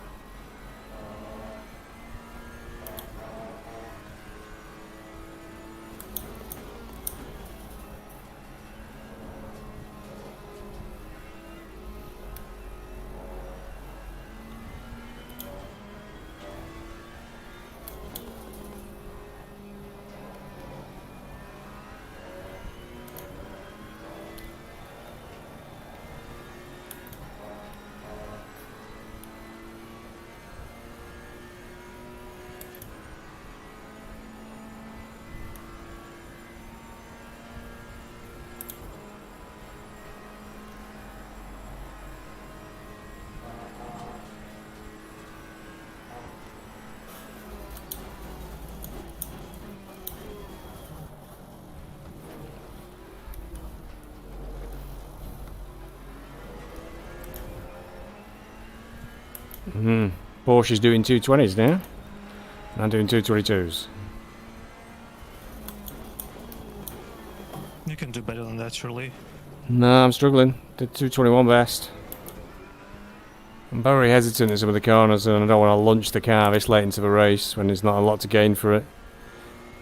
Porsche's doing 220s now. I'm doing 222s. You can do better than that, surely. No, I'm struggling. Did 221 best. I'm very hesitant in some of the corners, and I don't want to launch the car this late into the race when there's not a lot to gain for it.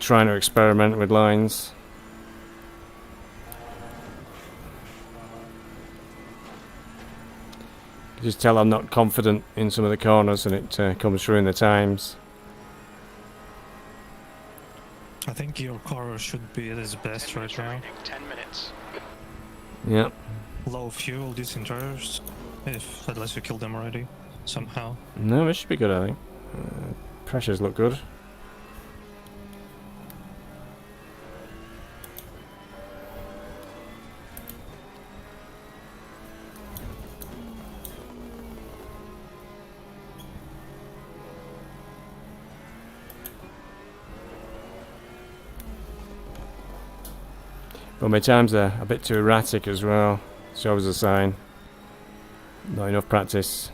Trying to experiment with lines. You just tell I'm not confident in some of the corners, and it comes through in the times. I think your car should be at its best right now. 10 minutes. Yep. Low fuel, decent tires, unless you kill them already, somehow. No, this should be good, I think. Pressures look good. But my times are a bit too erratic as well. Shows a sign. Not enough practice.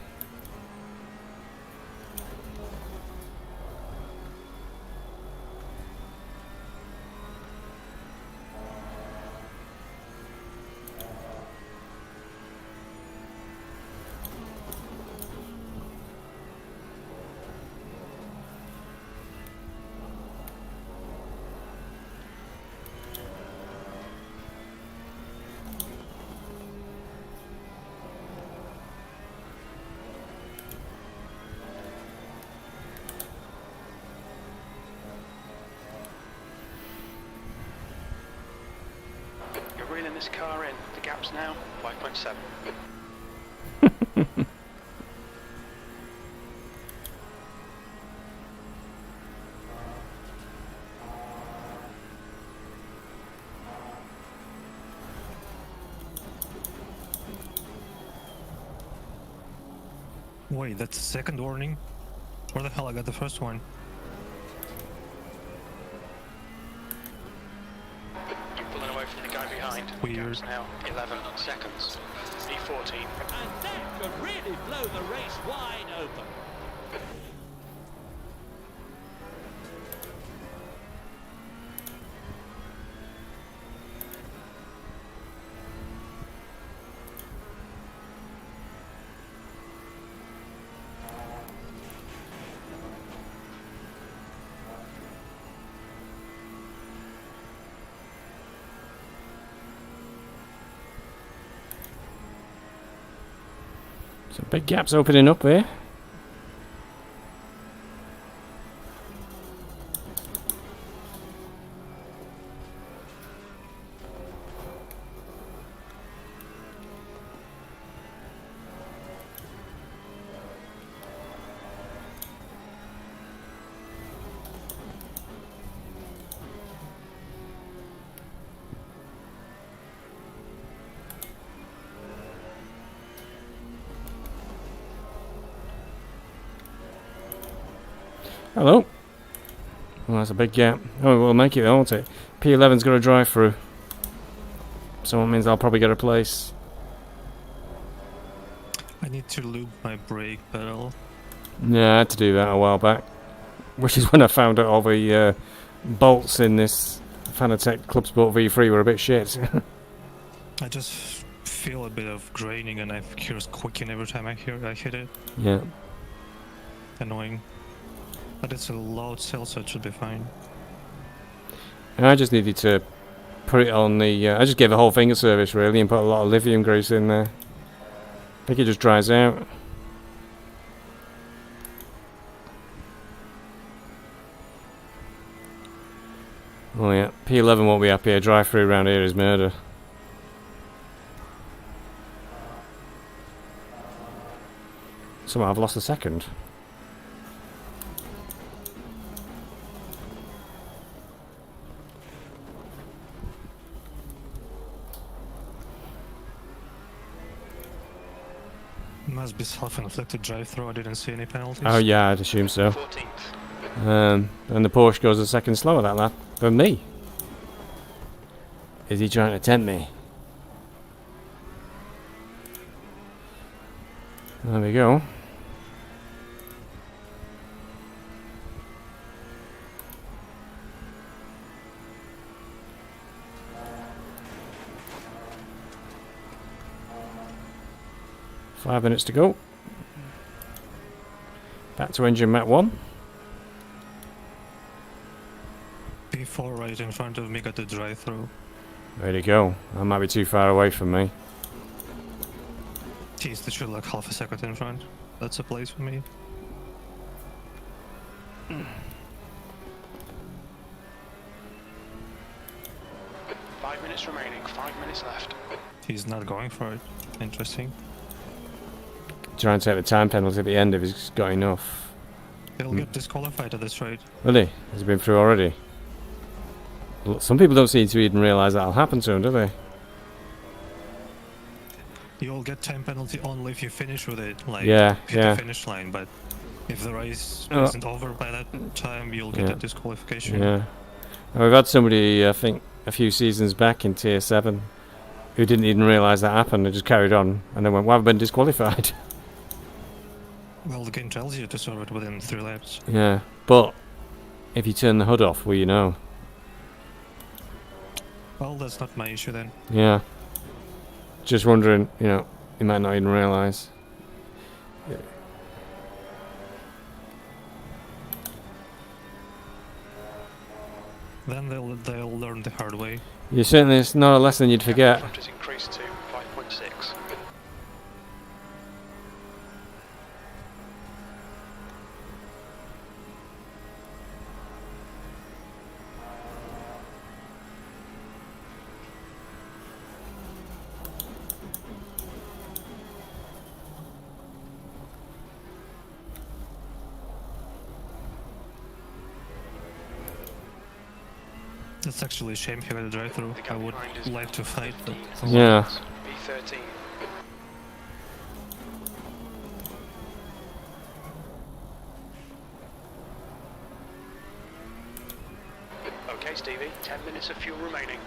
You're reeling this car in. The gap's now 5.7. Wait, that's the second warning? Where the hell I got the first one? You're pulling away from the guy behind. Weird. Gap's now 11 seconds. E14. And that could really blow the race wide open. Some big gaps opening up here. Hello. Well, that's a big gap. Oh, we'll make it, won't it? P11's got to drive through. So that means I'll probably get a place. I need to lube my brake pedal. Yeah, I had to do that a while back. Which is when I found out all the bolts in this Fanatec Club Sport V3 were a bit shit. I just feel a bit of graining and I hear squeaking every time I hit it. Yeah. Annoying. But it's a loud cell, so it should be fine. And I just needed to put it on the... I just gave the whole thing a service, really, and put a lot of lithium grease in there. I think it just dries out. Oh yeah, P11 won't be happy. A drive-through around here is murder. Somehow I've lost a second. Must be self-inflicted drive-through. I didn't see any penalties. Oh yeah, I'd assume so. 14th. And the Porsche goes a second slower that lap than me. Is he trying to tempt me? There we go. Five minutes to go. Back to engine map 1. P4 right in front of me got the drive-through. There you go. That might be too far away from me. Jeez, they should like half a second in front. That's a place for me. 5 minutes remaining, 5 minutes left. He's not going for it. Interesting. Try and take the time penalty at the end if he's got enough. He'll get disqualified at this rate. Really? Has he been through already? Some people don't seem to even realise that'll happen to him, do they? You'll get time penalty only if you finish with it, like Yeah, hit yeah. the finish line, but if the race Oh. isn't over by that time, you'll get Yeah. a disqualification. Yeah. And we've had somebody, I think, a few seasons back in Tier 7 who didn't even realise that happened and just carried on and then went, well, I've been disqualified. Well, the game tells you to serve it within 3 laps. Yeah. But if you turn the hood off, will you know? Well, that's not my issue then. Yeah. Just wondering, you know, you might not even realise. Then they'll learn the hard way. You certainly, it's not a lesson you'd forget. Front is increased to 5.6. It's actually a shame he got a drive-through. I would like to fight, but Yeah. B13. Okay, Stevie, 10 minutes of fuel remaining.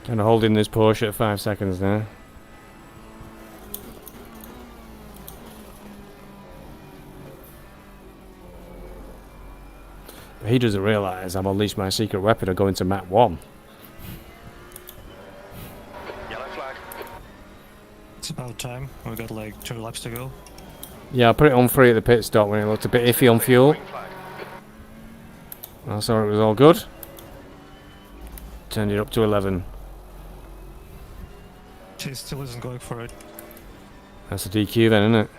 Kind of holding this Porsche at 5 seconds now. But he doesn't realise I've unleashed my secret weapon of going to map 1. It's about time. We got like 2 laps to go. Yeah, I put it on 3 at the pit stop when it looked a bit iffy on fuel. Green flag. I saw it was all good. Turned it up to 11. She still isn't going for it. That's a DQ then, isn't it?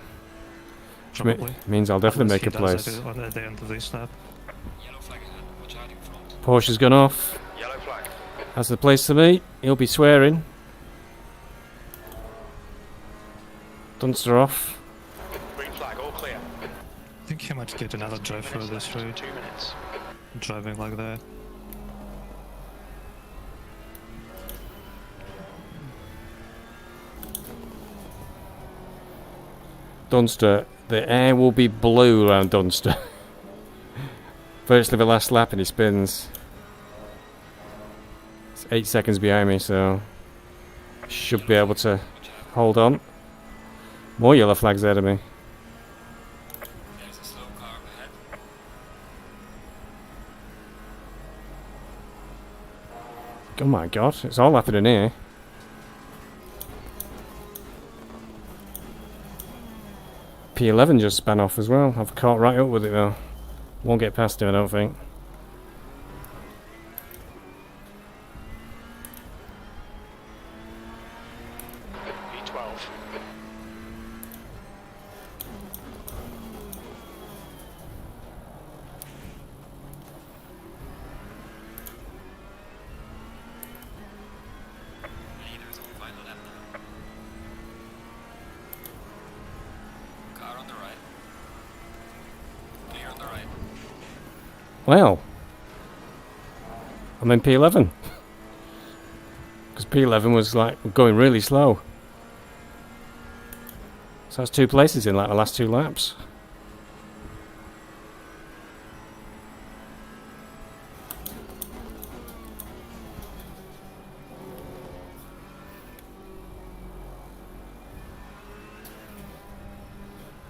Which Probably. means I'll definitely Unless make a he does place. it at the end of this lap. Yellow flag ahead. Watch out in front. Porsche's gone off. Yellow flag. That's the place to be. He'll be swearing. Dunster off. Green flag, all clear. I think he might get another drive through this route. 2 minutes. Driving like that. Dunster. The air will be blue around Dunster. Virtually the last lap and he spins. It's 8 seconds behind me, so should be able to hold on. More yellow flags ahead of me. There's a slow car ahead. Oh my god, it's all happening here. P11 just span off as well. I've caught right up with it though. Won't get past him, I don't think. E12. Leaders on final lap now. Car on the right. Clear on the right. Well, I'm in P11. Because P11 was like going really slow. So that's 2 places in like the last 2 laps.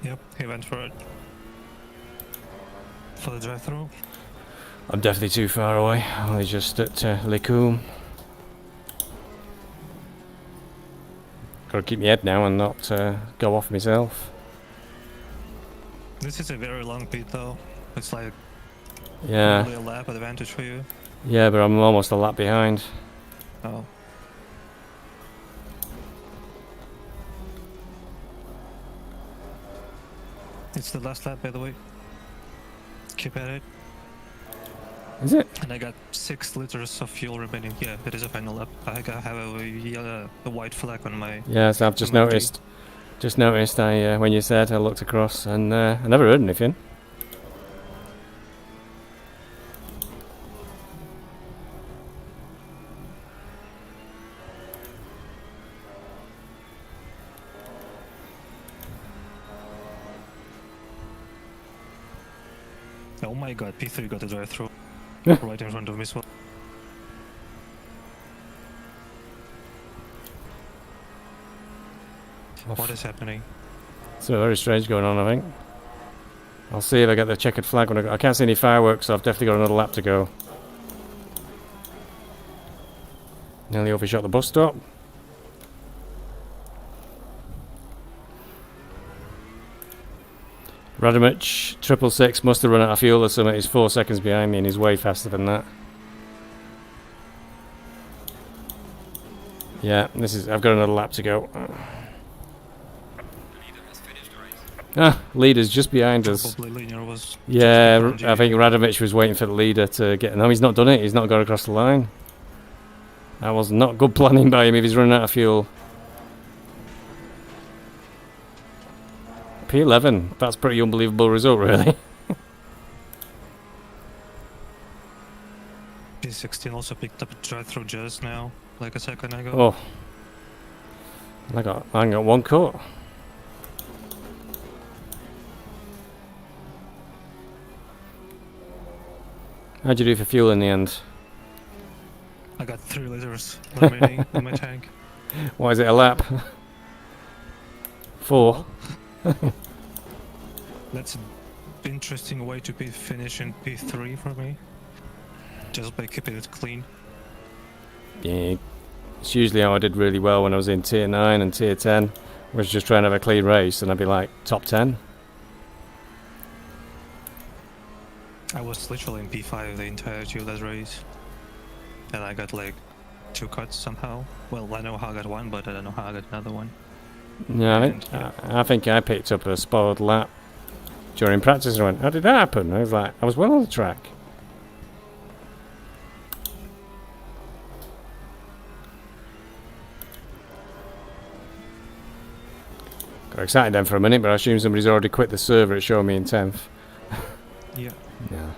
Yep, he went for it. For the drive through. I'm definitely too far away. Only just at Licum. Gotta keep my head now and not go off myself. This is a very long pit though. It's like Yeah, only a lap advantage for you. yeah, but I'm almost a lap behind. Oh. It's the last lap, by the way. Keep at it. Is it? And I got 6 liters of fuel remaining. Yeah, it is a final lap. I have a white flag on my... Yes, I've just on my noticed. Just noticed. I when you said, I looked across and I never heard anything. Oh my god, P3 got a drive through. Yeah. Right in front of me as well. What is happening? So very strange going on, I think. I'll see if I get the checkered flag when I can't see any fireworks, so I've definitely got another lap to go. Nearly overshot the bus stop. Radimich 666 must have run out of fuel or something. He's 4 seconds behind me and he's way faster than that. Yeah, I've got another lap to go. The leader has finished the race. Ah, leader's just behind us. Probably linear was... Yeah, I think Radimich was waiting for the leader to get... No, he's not done it. He's not gone across the line. That was not good planning by him if he's running out of fuel. P11. That's a pretty unbelievable result, really. P16 also picked up a drive-through just now, like a second ago. Oh. I got 1 cut. How'd you do for fuel in the end? I got 3 liters remaining in my tank. What is it, a lap? 4. That's an interesting way to finish in P3 for me. Just by keeping it clean. Yeah, it's usually how I did really well when I was in tier 9 and tier 10. was just trying to have a clean race, and I'd be like top 10. I was literally in P5 the entirety of that race. And I got like 2 cuts somehow. Well, I know how I got one, but I don't know how I got another one. Yeah, I think I picked up a spoiled lap during practice. I went, how did that happen? I was like, I was well on the track. Got excited then for a minute, but I assume somebody's already quit the server. It showed me in 10th. Yeah. Yeah.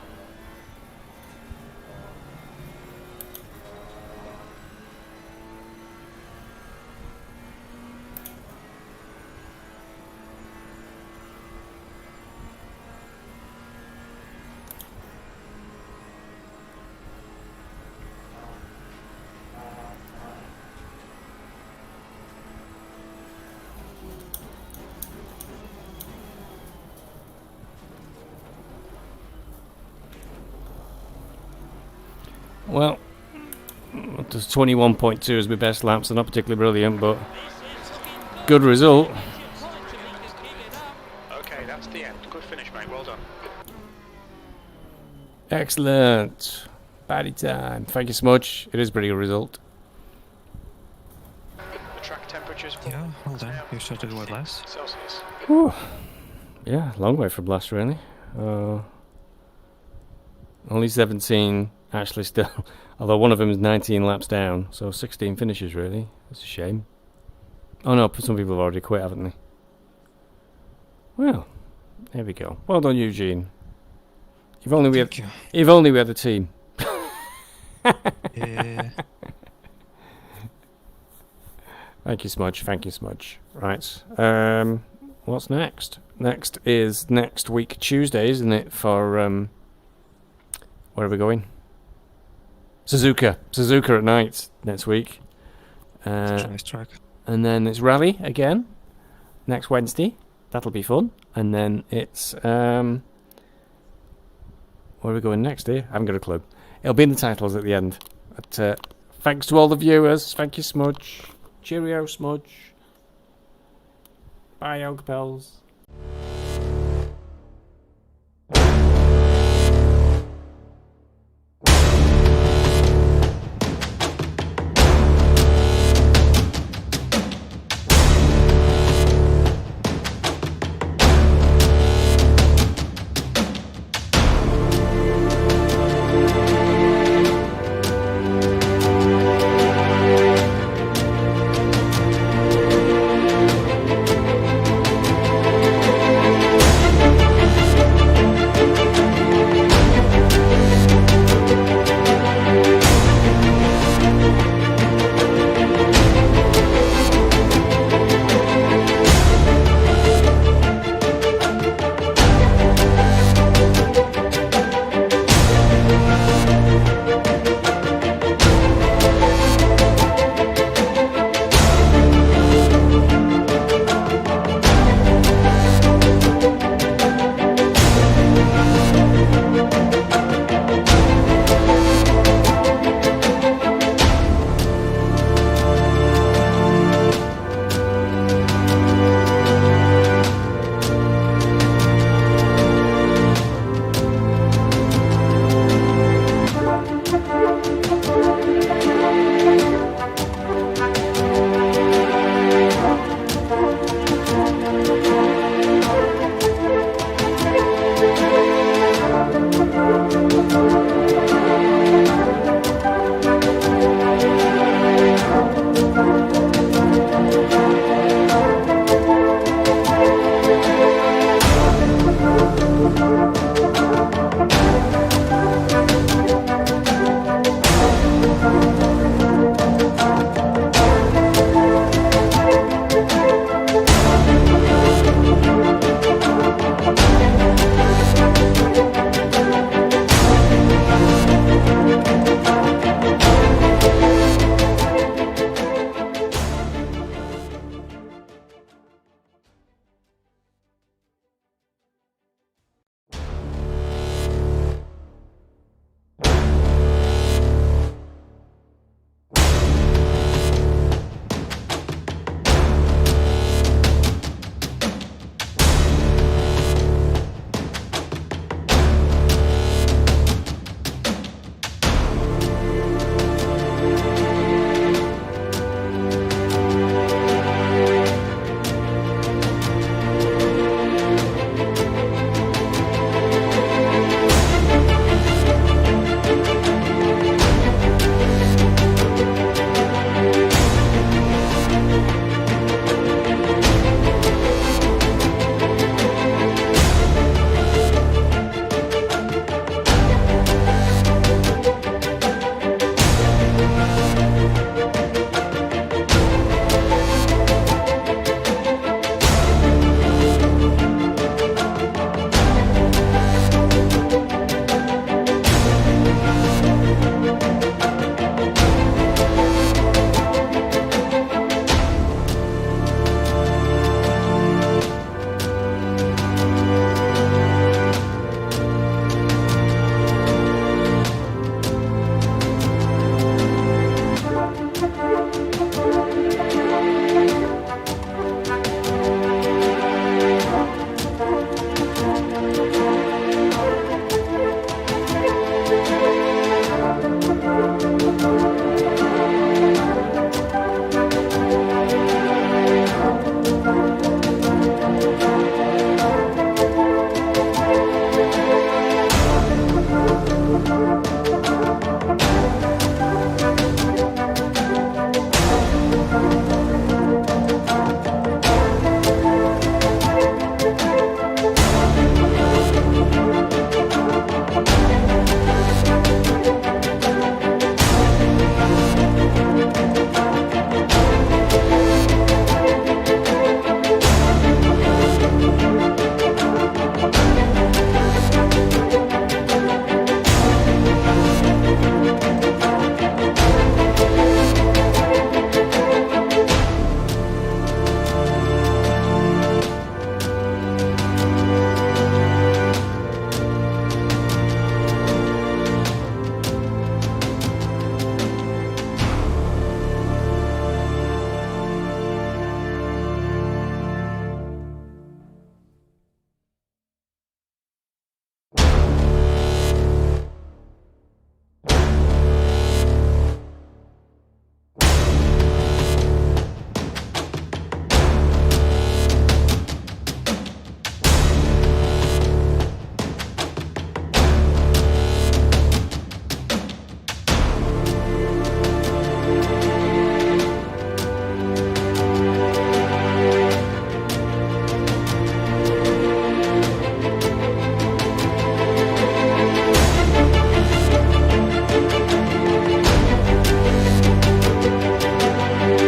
Well, does 21.2 as my best lap, so not particularly brilliant, but good result. Okay, that's the end. Good finish, mate. Well done. Excellent. Party time. Thank you so much. It is a pretty good result. The track temperature's Yeah, well done. You started what last? Celsius. Whew. Yeah, long way from last, really. Only 17, actually, still. Although one of them is 19 laps down, so 16 finishes, really. That's a shame. Oh no, some people have already quit, haven't they? Well, there we go. Well done, Eugene. If only we had a team. Yeah. Thank you, Smudge. Thank you, Smudge. Right. What's next? Next is next week Tuesday, isn't it? For where are we going? Suzuka at night next week. Such a nice track. And then it's Rally again next Wednesday. That'll be fun. And then it's where are we going next here? I haven't got a clue. It'll be in the titles at the end. But thanks to all the viewers. Thank you, Smudge. Cheerio, Smudge. Bye, Yoga Pals.